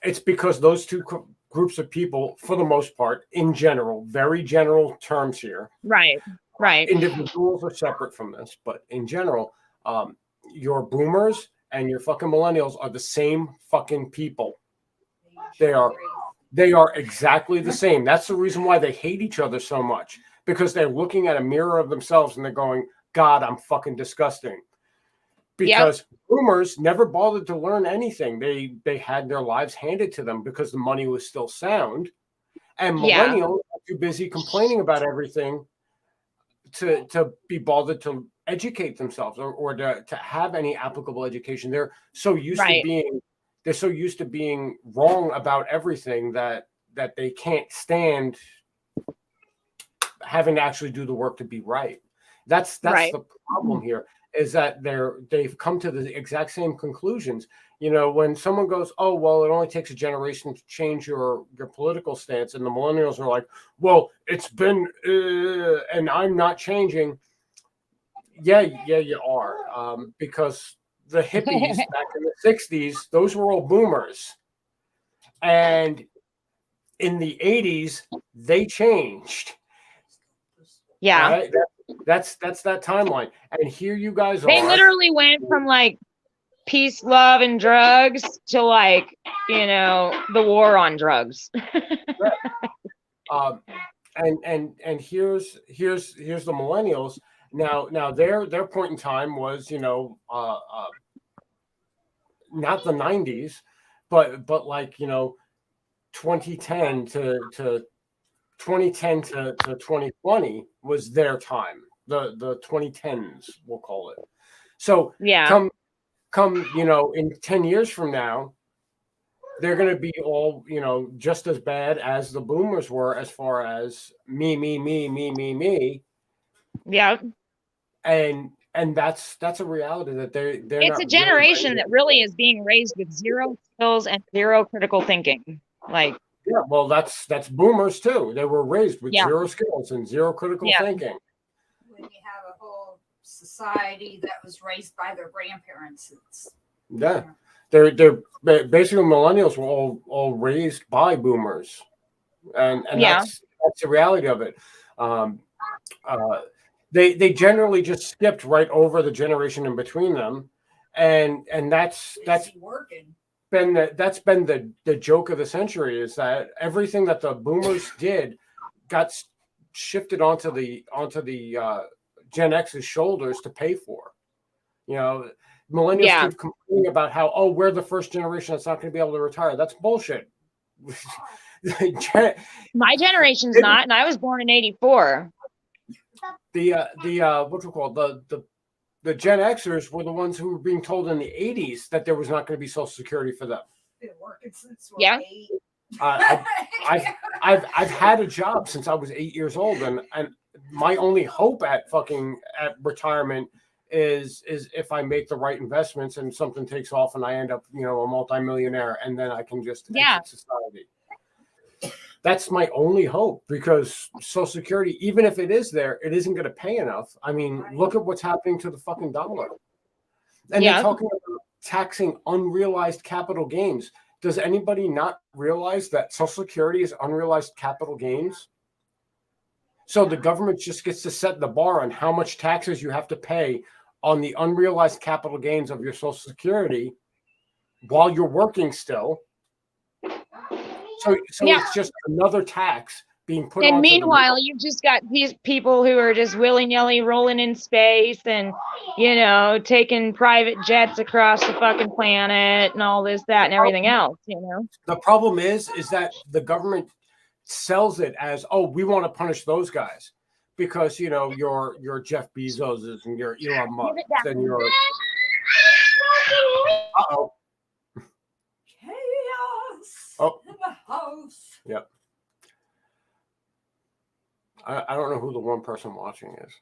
it's because those two groups of people, for the most part, in general, very general terms here. Right. Individuals are separate from this, but in general, your boomers and your fucking millennials are the same fucking people. They are exactly the same. That's the reason why they hate each other so much, because they're looking at a mirror of themselves and they're going, God, I'm fucking disgusting. Because boomers never bothered to learn anything. They had their lives handed to them because the money was still sound. And millennials are too busy complaining about everything to be bothered to educate themselves or to have any applicable education. They're so used to being wrong about everything that they can't stand having to actually do the work to be right. That's the problem here, is that they've come to the exact same conclusions. When someone goes, oh, well, it only takes a generation to change your political stance, and the millennials are like, well, it's been and I'm not changing. Yeah, you are, because the hippies back in the 60s, those were all boomers, and in the 80s they changed. Yeah. Right? That's that timeline. And here you guys They are. literally went from like peace, love, and drugs to like, the war on drugs. And here's the millennials. Now their point in time was, not the 90s, but like, 2010 to 2020 was their time. The 2010s, we'll call it. So Yeah. come in 10 years from now, they're going to be all just as bad as the boomers were, as far as me. Yeah. And that's a reality that they're It's a generation that really is being raised with zero skills and zero critical thinking. Like, yeah, well, that's boomers too. They were raised with zero skills and zero critical thinking. When you have a whole society that was raised by their grandparents, they're basically millennials were all raised by boomers, and that's the reality of it. They generally just skipped right over the generation in between them, and that's working. been the joke of the century, is that everything that the boomers did got shifted onto the Gen X's shoulders to pay for. You know, millennials Yeah. keep complaining about how, oh, we're the first generation that's not going to be able to retire. That's bullshit. My generation's not, and I was born in '84. What's it called? The Gen Xers were the ones who were being told in the 80s that there was not going to be Social Security for them. Been working since Yeah. I've had a job since I was 8 years old, and my only hope at retirement is if I make the right investments and something takes off and I end up, you know, a multimillionaire, and then I can just exit society. That's my only hope, because Social Security, even if it is there, it isn't going to pay enough. I mean, look at what's happening to the fucking dollar. And they're talking about taxing unrealized capital gains. Does anybody not realize that Social Security is unrealized capital gains? So the government just gets to set the bar on how much taxes you have to pay on the unrealized capital gains of your Social Security while you're working still. So it's just another tax being put on. And meanwhile, you've just got these people who are just willy-nilly rolling in space and, you know, taking private jets across the fucking planet and all this, that, and everything else, you know? The problem is that the government sells it as, oh, we want to punish those guys because, you know, your Jeff Bezos and your Elon Musk and your uh-oh. Chaos in the house. Yep. I don't know who the one person watching is.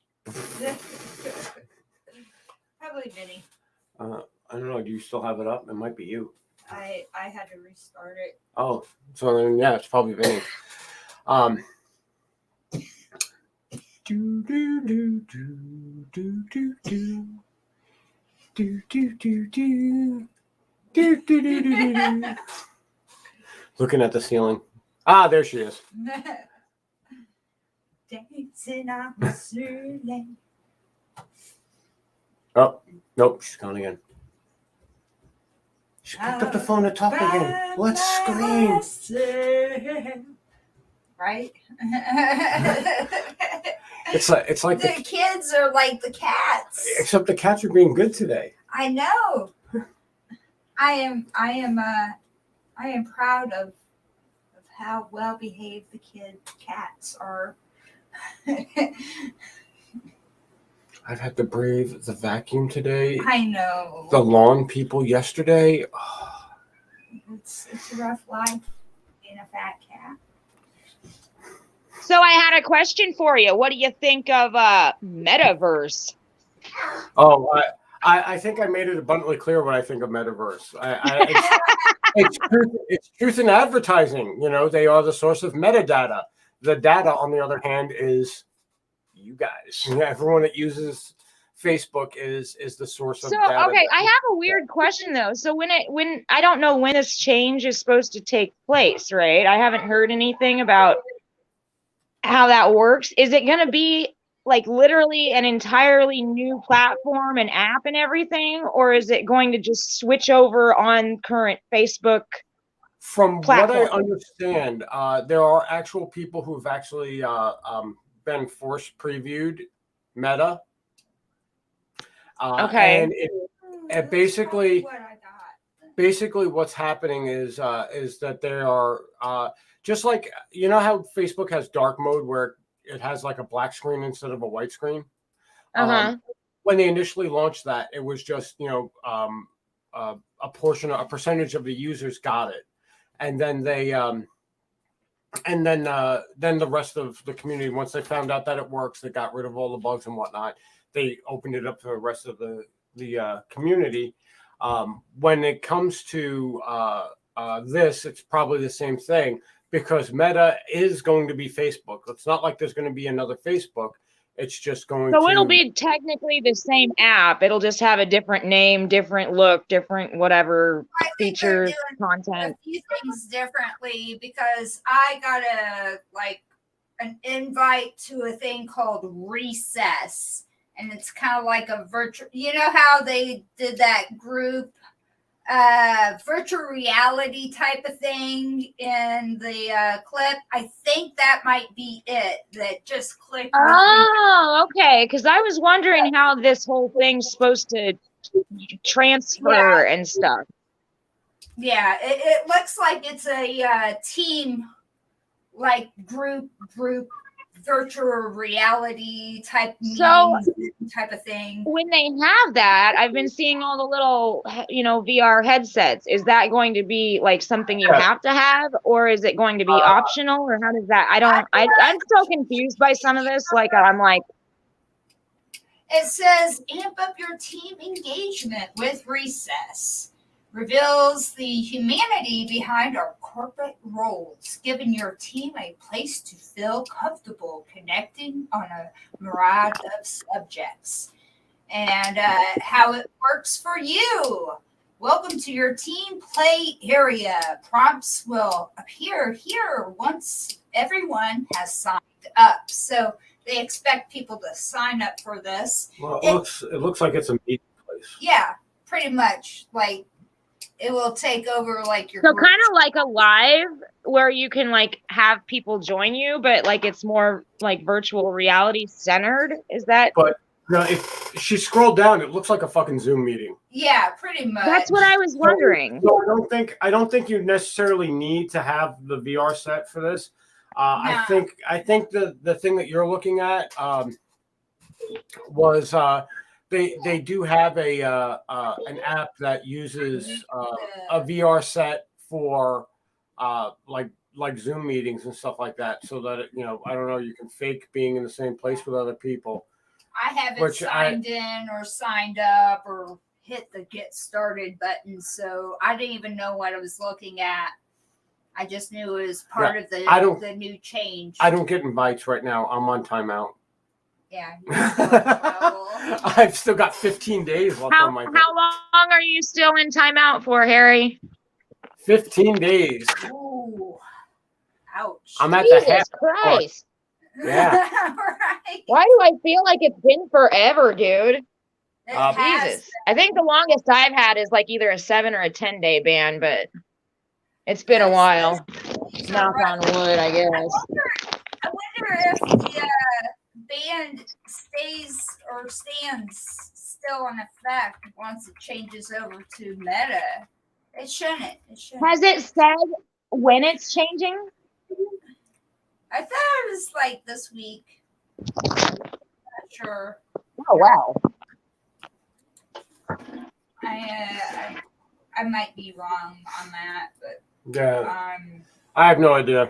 Probably Vinny. I don't know. Do you still have it up? It might be you. I had to restart it. Oh, so then yeah, it's probably Vinny. Looking at the ceiling. Ah, there she is. Dancing on the ceiling. Oh, nope, she's gone again. She picked up the phone to talk again. Let's scream. Right? It's like the kids are like the cats. Except the cats are being good today. I know. I am proud of how well behaved the cats are. I've had to brave the vacuum today. I know. The lawn people yesterday. Oh. It's a rough life being a fat cat. So I had a question for you. What do you think of Metaverse? Oh, I think I made it abundantly clear what I think of Metaverse. It's truth in advertising. You know, they are the source of metadata. The data, on the other hand, is you guys. Everyone that uses Facebook is the source of data. Okay, I have a weird question though. So when I don't know when this change is supposed to take place, right? I haven't heard anything about how that works. Is it going to be like literally an entirely new platform and app and everything, or is it going to just switch over on current Facebook? From platform? what I understand, there are actual people who've actually been force previewed Meta. Okay. And basically what's happening is that there are just like, you know how Facebook has dark mode where it has like a black screen instead of a white screen. When they initially launched that, it was just, you know, a percentage of the users got it. And then they, then the rest of the community, once they found out that it works, they got rid of all the bugs and whatnot. They opened it up to the rest of the community. When it comes to this, it's probably the same thing because Meta is going to be Facebook. It's not like there's going to be another Facebook. It's just going So it'll be technically the same app. It'll just have a different name, different look, different whatever features, content. A few things differently because I got an invite to a thing called Recess, and it's kind of like a virtual. You know how they did that group virtual reality type of thing in the clip? I think that might be it. That just clicked. with me. Oh, okay. Because I was wondering how this whole thing's supposed to transfer and stuff. Yeah, it looks like it's a team, like group virtual reality type So- meetings type of thing. When they have that, I've been seeing all the little, VR headsets. Is that going to be like something you have to have, or is it going to be optional, or how does that? I'm so confused by some of this. Like, I'm like, It says amp up your team engagement with Recess. Reveals the humanity behind our corporate roles, giving your team a place to feel comfortable connecting on a myriad of subjects. And how it works for you. Welcome to your team play area. Prompts will appear here once everyone has signed up. So they expect people to sign up for this. Well, it looks like it's a meeting place. Yeah, pretty much. Like, it will take over like your so group. kind of like a live where you can like have people join you, but like it's more like virtual reality centered. Is that? But no, if she scrolled down, it looks like a fucking Zoom meeting. Yeah, pretty much. That's what I was wondering. So I don't think you necessarily need to have the VR set for this. I think the thing that you're looking at was they do have an app that uses a VR set for like Zoom meetings and stuff like that, so that I don't know, you can fake being in the same place with other people. I haven't signed in or signed up or hit the get started button, so I didn't even know what I was looking at. I just knew it was part of the new change. I don't get invites right now. I'm on timeout. Yeah. You're still in trouble. I've still got 15 days left on my. How long are you still in timeout for, Harry? 15 days. Ooh. Ouch. I'm at the Jesus half. Christ. Yeah. Right. Why do I feel like it's been forever, dude? It has Jesus. I think the longest I've had is like either a 7 or a 10-day ban, but it's been a while. Knock on wood, I guess. I wonder if the band stays or stands still in effect once it changes over to Meta. It shouldn't. Has it said when it's changing? I thought it was like this week. Not sure. Oh, wow. I might be wrong on that, but Yeah. I have no idea.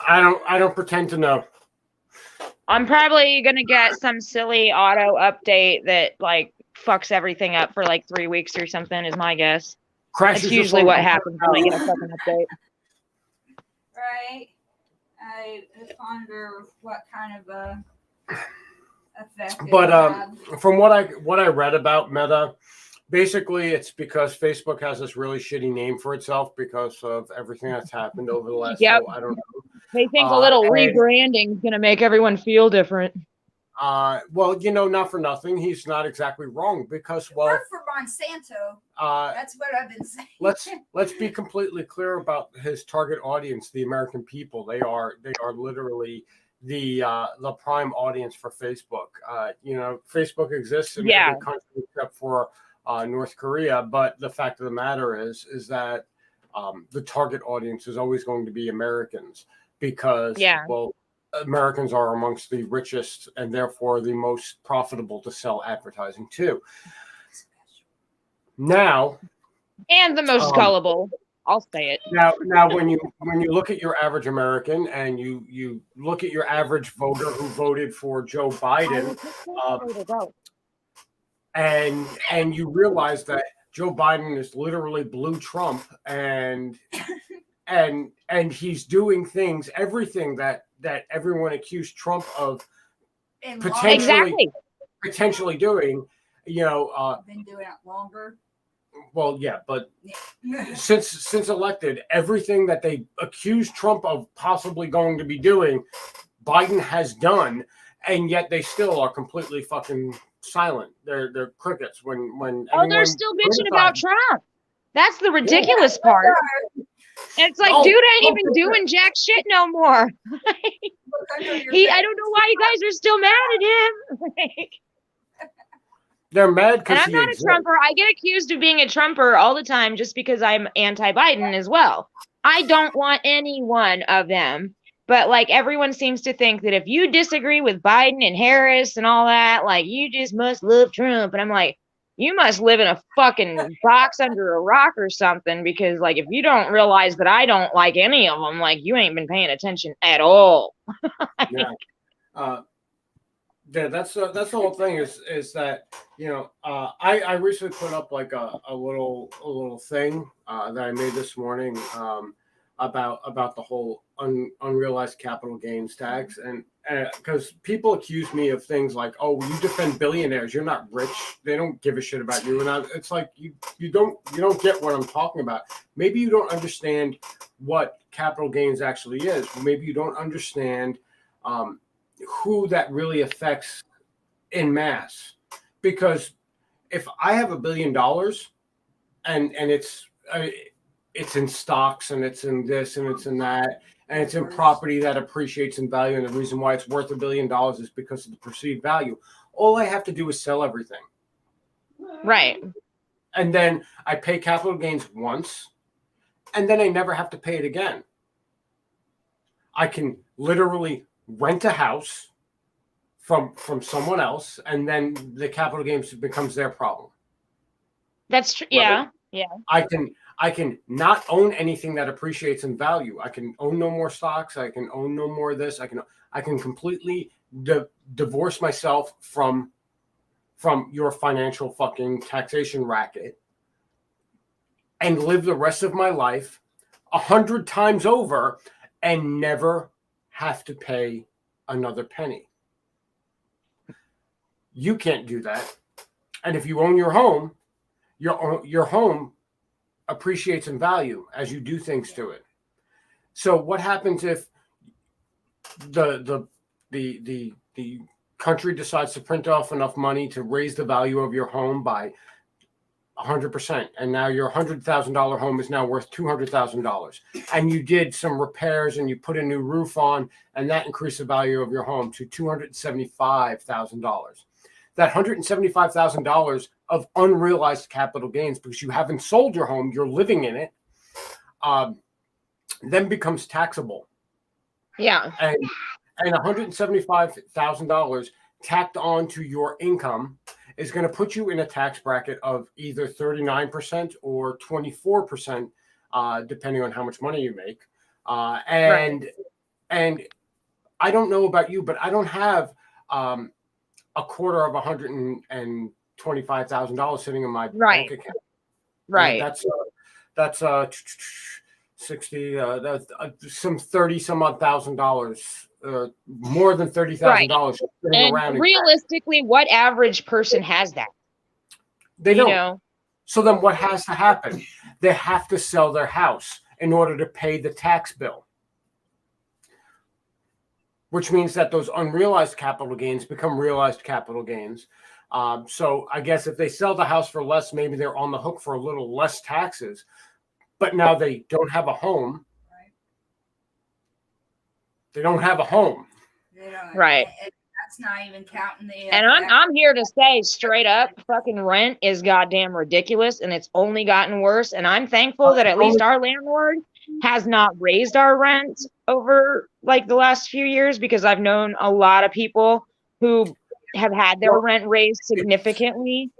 I don't pretend to know. I'm probably going to get some silly auto update that like fucks everything up for like 3 weeks or something is my guess. Crashes That's your usually phone. what happens when I get a fucking update. right. I ponder what kind of a effect. it But will have. from what I read about Meta, basically it's because Facebook has this really shitty name for itself because of everything that's happened over the last. Yep. I don't know. They think a little and- rebranding is going to make everyone feel different. Well, not for nothing. He's not exactly wrong because Work for Monsanto. That's what I've been saying. let's be completely clear about his target audience, the American people. They are literally the prime audience for Facebook. Facebook exists in every country except for North Korea, but the fact of the matter is that the target audience is always going to be Americans because Americans are amongst the richest and therefore the most profitable to sell advertising to. Now, and the most gullible. I'll say it. Now, when you look at your average American and you look at your average voter who voted for Joe Biden, and you realize that Joe Biden is literally blue Trump, and he's doing everything that everyone accused Trump of potentially doing. Been doing it longer. Well, yeah, but since elected, everything that they accused Trump of possibly going to be doing, Biden has done, and yet they still are completely fucking silent. They're crickets when Oh, they're anyone still bitching criticizes- about Trump. That's the ridiculous part. And it's like, Oh, dude ain't oh, even doing jack shit no more. I don't know why you guys are still mad at him. They're mad And because I'm not a Trumper. I get accused of being a Trumper all the time just because I'm anti-Biden as well. I don't want any one of them. But like everyone seems to think that if you disagree with Biden and Harris and all that, like you just must love Trump. And I'm like, you must live in a fucking box under a rock or something, because like if you don't realize that I don't like any of them, like you ain't been paying attention at all. Yeah. Yeah, that's the whole thing is that I recently put up like a little thing that I made this morning about the whole unrealized capital gains tax, and because people accuse me of things like, oh, you defend billionaires, you're not rich, they don't give a shit about you, and it's like you don't get what I'm talking about. Maybe you don't understand what capital gains actually is. Maybe you don't understand who that really affects in mass. Because if I have $1 billion and it's in stocks and it's in this and it's in that and it's in property that appreciates in value, and the reason why it's worth $1 billion is because of the perceived value, all I have to do is sell everything. Right. And then I pay capital gains once, and then I never have to pay it again. I can literally rent a house from someone else, and then the capital gains becomes their problem. That's true. Yeah. Yeah. I can not own anything that appreciates in value. I can own no more stocks. I can own no more of this. I can completely divorce myself from your financial fucking taxation racket and live the rest of my life 100 times over and never have to pay another penny. You can't do that. And if you own your home, your home appreciates in value as you do things to it. So what happens if the country decides to print off enough money to raise the value of your home by 100%, and now your $100,000 home is now worth $200,000, and you did some repairs and you put a new roof on, and that increased the value of your home to $275,000. That $175,000 of unrealized capital gains, because you haven't sold your home, you're living in it, then becomes taxable. Yeah. And $175,000 tacked on to your income is going to put you in a tax bracket of either 39% or 24%, depending on how much money you make. And I don't know about you, but I don't have a quarter of $125,000 sitting in my bank account. Right. That's 60, some 30 some odd $1,000, more than $30,000 sitting around. And realistically, what average person has that? They don't. So then what has to happen? They have to sell their house in order to pay the tax bill, which means that those unrealized capital gains become realized capital gains. So I guess if they sell the house for less, maybe they're on the hook for a little less taxes, but now they don't have a home. Right. They don't have a home. They don't, right. That's not even counting the. And I'm here to say straight up, fucking rent is goddamn ridiculous, and it's only gotten worse. And I'm thankful that at least our landlord has not raised our rent over like the last few years, because I've known a lot of people who have had their rent raised significantly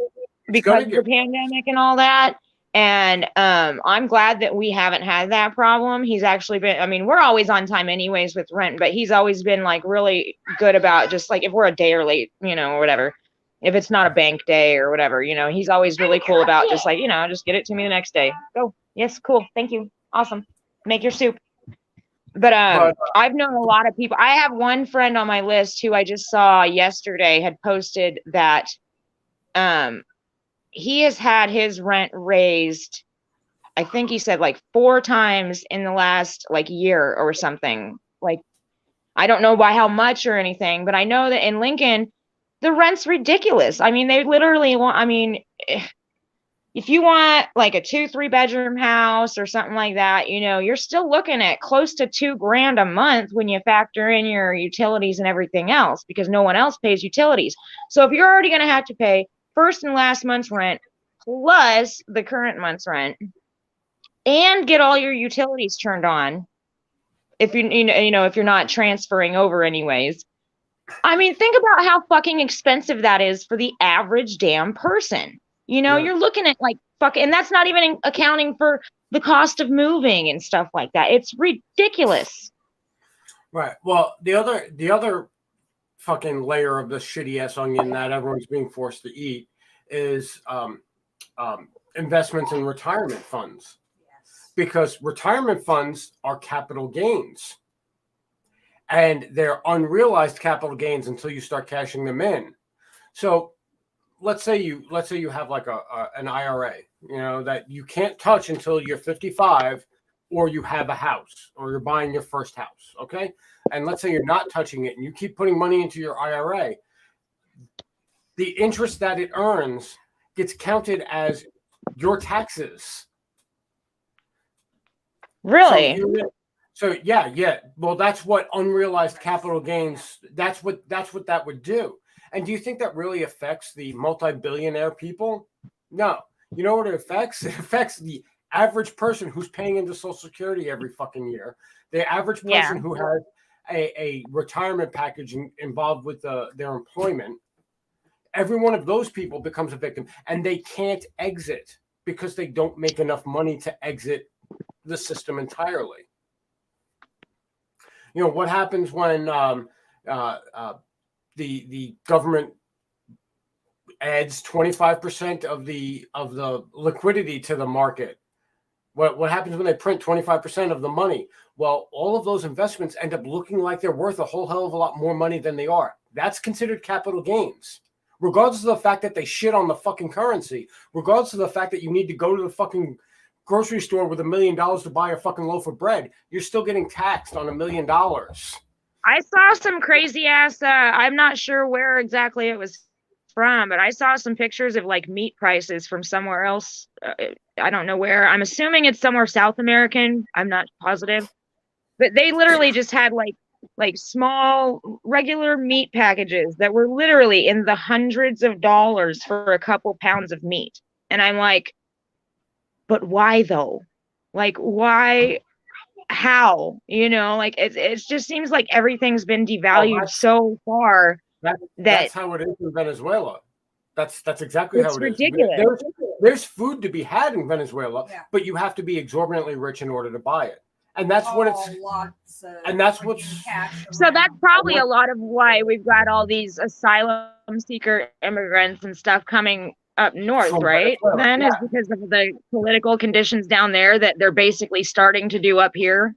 because of the pandemic and all that. And I'm glad that we haven't had that problem. He's actually been, I mean, we're always on time anyways with rent, but he's always been like really good about just like if we're a day or late, or whatever, if it's not a bank day or whatever, he's always really cool about just like, just get it to me the next day. Go. Yes. Cool. Thank you. Awesome. Make your soup. But I've known a lot of people. I have one friend on my list who I just saw yesterday had posted that he has had his rent raised, I think he said like 4 times in the last like year or something. Like, I don't know by how much or anything, but I know that in Lincoln, the rent's ridiculous. I mean, they literally want, I mean, if you want like a 2-3 bedroom house or something like that, you know, you're still looking at close to $2,000 a month when you factor in your utilities and everything else, because no one else pays utilities. So if you're already going to have to pay first and last month's rent plus the current month's rent and get all your utilities turned on, if if you're not transferring over anyways, I mean, think about how fucking expensive that is for the average damn person. Yeah. You're looking at like and that's not even accounting for the cost of moving and stuff like that. It's ridiculous. Right. Well, the other fucking layer of this shitty ass onion that everyone's being forced to eat is investments in retirement funds, because retirement funds are capital gains, and they're unrealized capital gains until you start cashing them in. So let's say you have like an IRA, that you can't touch until you're 55, or you have a house, or you're buying your first house. Okay. And let's say you're not touching it and you keep putting money into your IRA. The interest that it earns gets counted as your taxes. Really? So yeah. Well, that's what unrealized capital gains, that's what that would do. And do you think that really affects the multi-billionaire people? No. You know what it affects? It affects the average person who's paying into Social Security every fucking year. The average person who has a retirement package involved with their employment. Every one of those people becomes a victim, and they can't exit because they don't make enough money to exit the system entirely. What happens when the government adds 25% of the liquidity to the market? What happens when they print 25% of the money? Well, all of those investments end up looking like they're worth a whole hell of a lot more money than they are. That's considered capital gains, regardless of the fact that they shit on the fucking currency, regardless of the fact that you need to go to the fucking grocery store with $1 million to buy a fucking loaf of bread. You're still getting taxed on $1 million. I saw some crazy ass, I'm not sure where exactly it was from, but I saw some pictures of like meat prices from somewhere else. I don't know where. I'm assuming it's somewhere South American. I'm not positive. But they literally just had like small regular meat packages that were literally in the hundreds of dollars for a couple pounds of meat. And I'm like, but why though? Like, why? How? It just seems like everything's been devalued so far that's how it is in Venezuela. That's exactly how it ridiculous. is. There's food to be had in Venezuela, but you have to be exorbitantly rich in order to buy it. And that's so that's probably a lot of why we've got all these asylum seeker immigrants and stuff coming up north, right? Then is because of the political conditions down there that they're basically starting to do up here.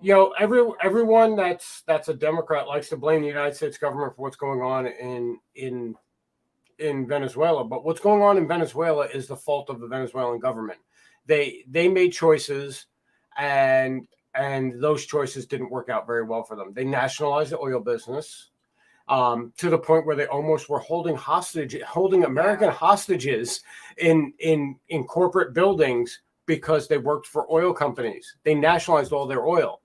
Yeah, everyone that's a Democrat likes to blame the United States government for what's going on in Venezuela, but what's going on in Venezuela is the fault of the Venezuelan government. They made choices, and those choices didn't work out very well for them. They nationalized the oil business to the point where they almost were holding American hostages in corporate buildings because they worked for oil companies. They nationalized all their oil.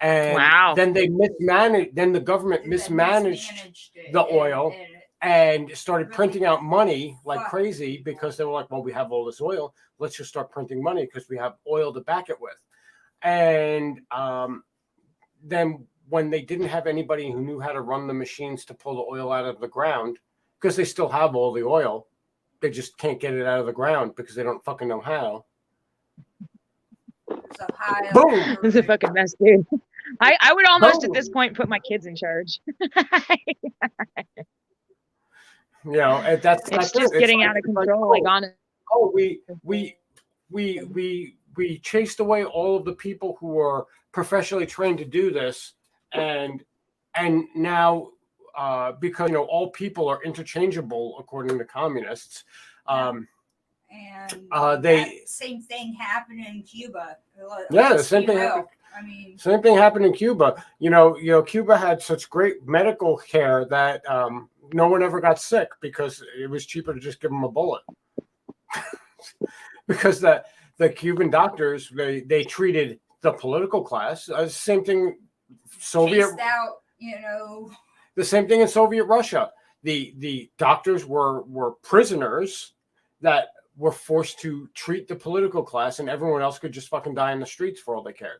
And then they mismanaged. Then the government mismanaged the oil and started printing out money like crazy because they were like, well, we have all this oil. Let's just start printing money because we have oil to back it with. And then when they didn't have anybody who knew how to run the machines to pull the oil out of the ground, because they still have all the oil, they just can't get it out of the ground because they don't fucking know how. Boom! This is a fucking mess, dude. I would almost at this point put my kids in charge. That's just getting out of control. We chased away all of the people who are professionally trained to do this, and now because all people are interchangeable according to communists. And They that same thing happened in Cuba. Yeah, the same thing happened. I mean, Same thing happened in Cuba. Cuba had such great medical care that no one ever got sick because it was cheaper to just give them a bullet. Because the Cuban doctors, they treated the political class. Same thing, Soviet. chased out, The same thing in Soviet Russia. The doctors were prisoners that were forced to treat the political class, and everyone else could just fucking die in the streets for all they cared.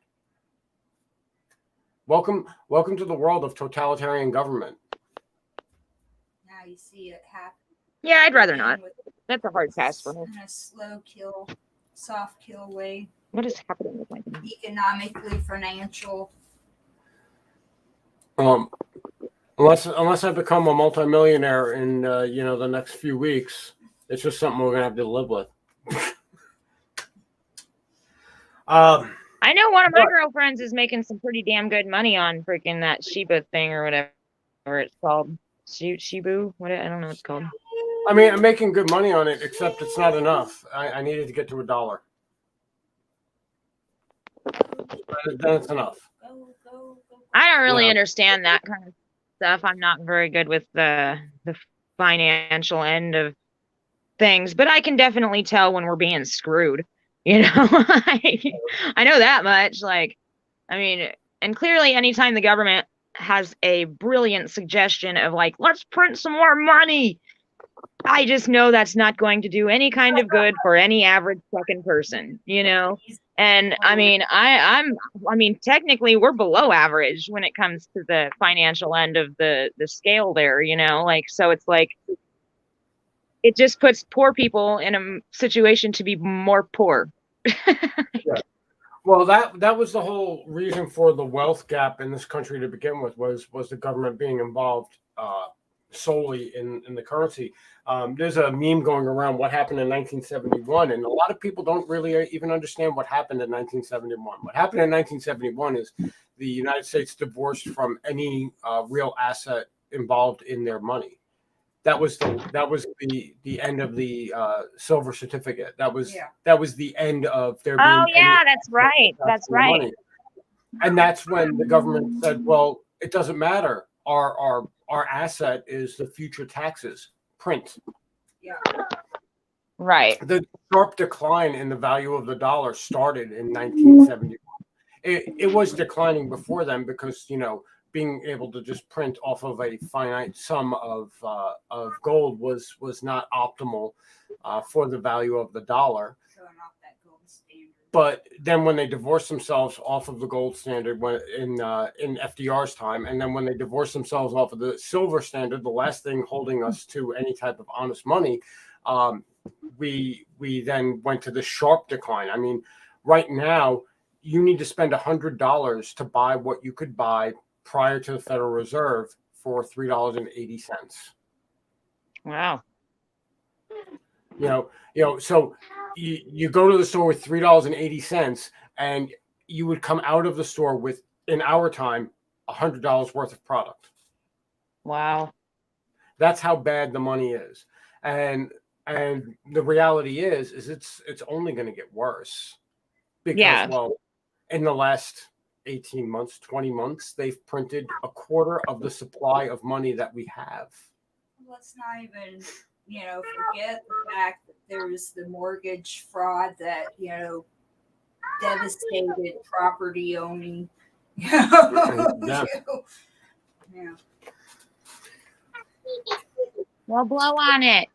Welcome to the world of totalitarian government. now you see it happen. Yeah, I'd rather not. That's a hard pass for me. In a slow kill, soft kill way, What is happening with my economically, financial. Unless I become a multimillionaire in the next few weeks, it's just something we're gonna have to live with. I know one of my girlfriends is making some pretty damn good money on freaking that Shiba thing or whatever it's called. Shibu? What? I don't know what it's called. I mean, I'm making good money on it, except it's not enough. I needed to get to $1. Then it's enough. Go. I don't really Yeah. understand that kind of stuff. I'm not very good with the financial end of things, but I can definitely tell when we're being screwed. I know that much. And clearly anytime the government has a brilliant suggestion of let's print some more money, I just know that's not going to do any kind of good for any average fucking person, And I mean, technically we're below average when it comes to the financial end of the scale there, so it's it just puts poor people in a situation to be more poor. Yeah. Well, that was the whole reason for the wealth gap in this country to begin with, was the government being involved solely in the currency. There's a meme going around what happened in 1971, and a lot of people don't really even understand what happened in 1971. What happened in 1971 is the United States divorced from any real asset involved in their money. That was the end of the silver certificate. That was the end of their being. Oh yeah, that's right. That's right. Money. And that's when the government said, "Well, it doesn't matter. Our asset is the future taxes. Print." Yeah. Right. The sharp decline in the value of the dollar started in 1971. It was declining before then because being able to just print off of a finite sum of gold was not optimal for the value of the dollar. Showing off that gold standard. But then when they divorced themselves off of the gold standard in FDR's time, and then when they divorced themselves off of the silver standard, the last thing holding us to any type of honest money, we then went to the sharp decline. I mean, right now, you need to spend $100 to buy what you could buy prior to the Federal Reserve for $3.80. Wow. So you go to the store with $3.80, and you would come out of the store with, in our time, $100 worth of product. Wow. That's how bad the money is, and the reality is it's only going to get worse because in the last 18 months, 20 months, they've printed a quarter of the supply of money that we have. Let's not even, forget the fact that there was the mortgage fraud that, devastated property owning. Yeah. Well, blow on it.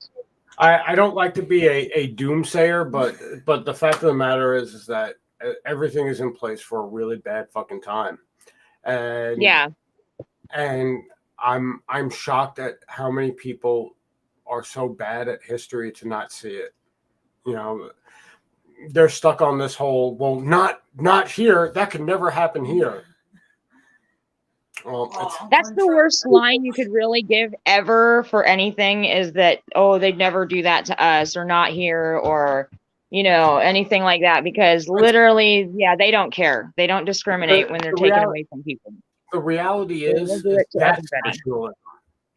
I don't like to be a doomsayer, but the fact of the matter is that everything is in place for a really bad fucking time. And and I'm shocked at how many people are so bad at history to not see it. They're stuck on this whole, well, not here, that could never happen here. That's the worst line you could really give ever for anything, is that, oh, they'd never do that to us, or not here, or anything like that, because literally, they don't care. They don't discriminate when they're taken away from people. The reality is do it to that's everybody. nationalism.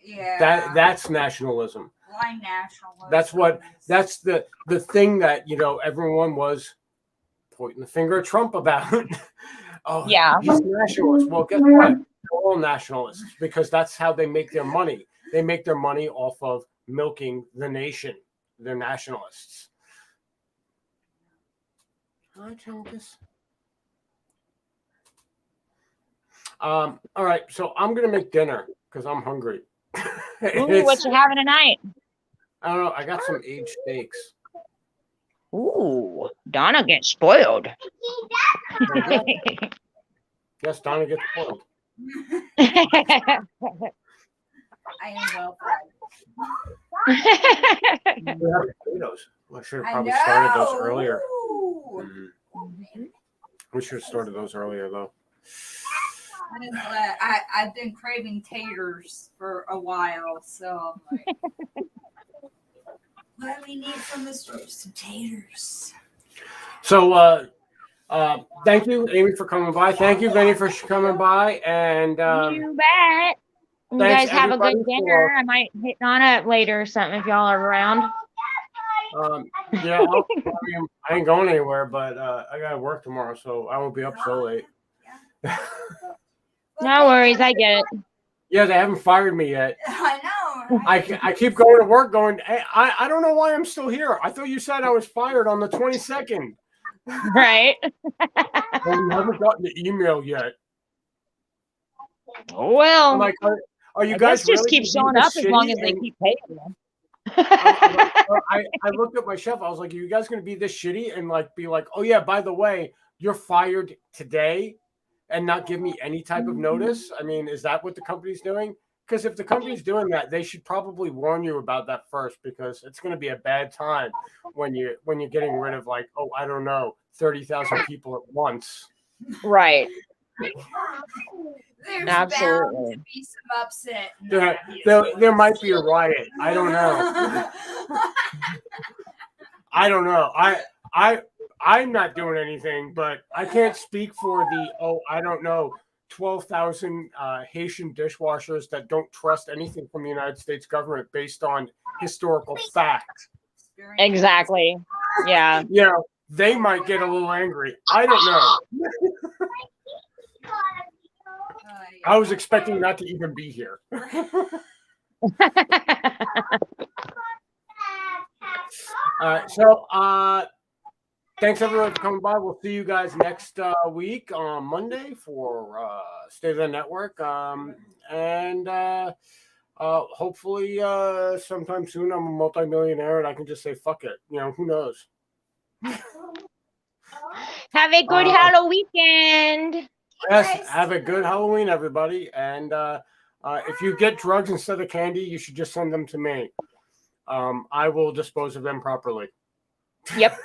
Yeah. That's nationalism. Blind nationalism. That's the thing that, everyone was pointing the finger at Trump about. Oh, Yeah. he's nationalist. Well, guess what? They're all nationalists because that's how they make their money. They make their money off of milking the nation. They're nationalists. Hi, Chungus. All right, so I'm gonna make dinner because I'm hungry. Ooh, what you having tonight? I don't know. I got some aged steaks. Ooh, Donna gets spoiled. Yes, Donna gets spoiled. I am well fed. We have potatoes. I should have I probably started those know. earlier. Ooh. We should have started those earlier, though. I've been craving taters for a while, so I'm like, what do we need from the store? Some taters. So, thank you, Amy, for coming by. Thank you, Benny, for coming by. And You bet. You thanks, guys have a good everybody, dinner. I might hit Donna up later or something if y'all are around. yeah, I ain't going anywhere, but I got to work tomorrow, so I won't be up so late. No worries, I get it. Yeah, they haven't fired me yet. I know. Right? I keep going to work going, hey, I don't know why I'm still here. I thought you said I was fired on the 22nd. Right? Well, we haven't gotten the email yet. Oh, well, I'm like, are you I guys guess just really keep showing this up as long shitty? as they And keep paying you. I looked at my chef. I was like, are you guys going to be this shitty and be like, oh yeah, by the way, you're fired today and not give me any type of notice? I mean, is that what the company's doing? Because if the company's doing that, they should probably warn you about that first, because it's going to be a bad time when you're getting rid of 30,000 people at once. Right. There's Absolutely. bound to be some upset. in There, that there might be a riot. I don't know. I don't know. I'm not doing anything, but I can't speak for I don't know, 12,000 Haitian dishwashers that don't trust anything from the United States government based on historical fact. Exactly. Yeah. They might get a little angry. I don't know. I was expecting not to even be here. Thanks everyone for coming by. We'll see you guys next week on Monday for State of the Network. And hopefully sometime soon I'm a multimillionaire and I can just say fuck it. Who knows? Have a good Halloween weekend. Yes, have a good Halloween, everybody. And if you get drugs instead of candy, you should just send them to me. I will dispose of them properly. Yep.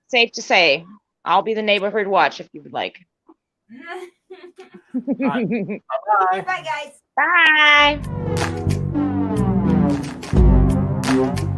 Safe to say. I'll be the neighborhood watch if you would like. Bye. Bye, guys. Bye. Bye.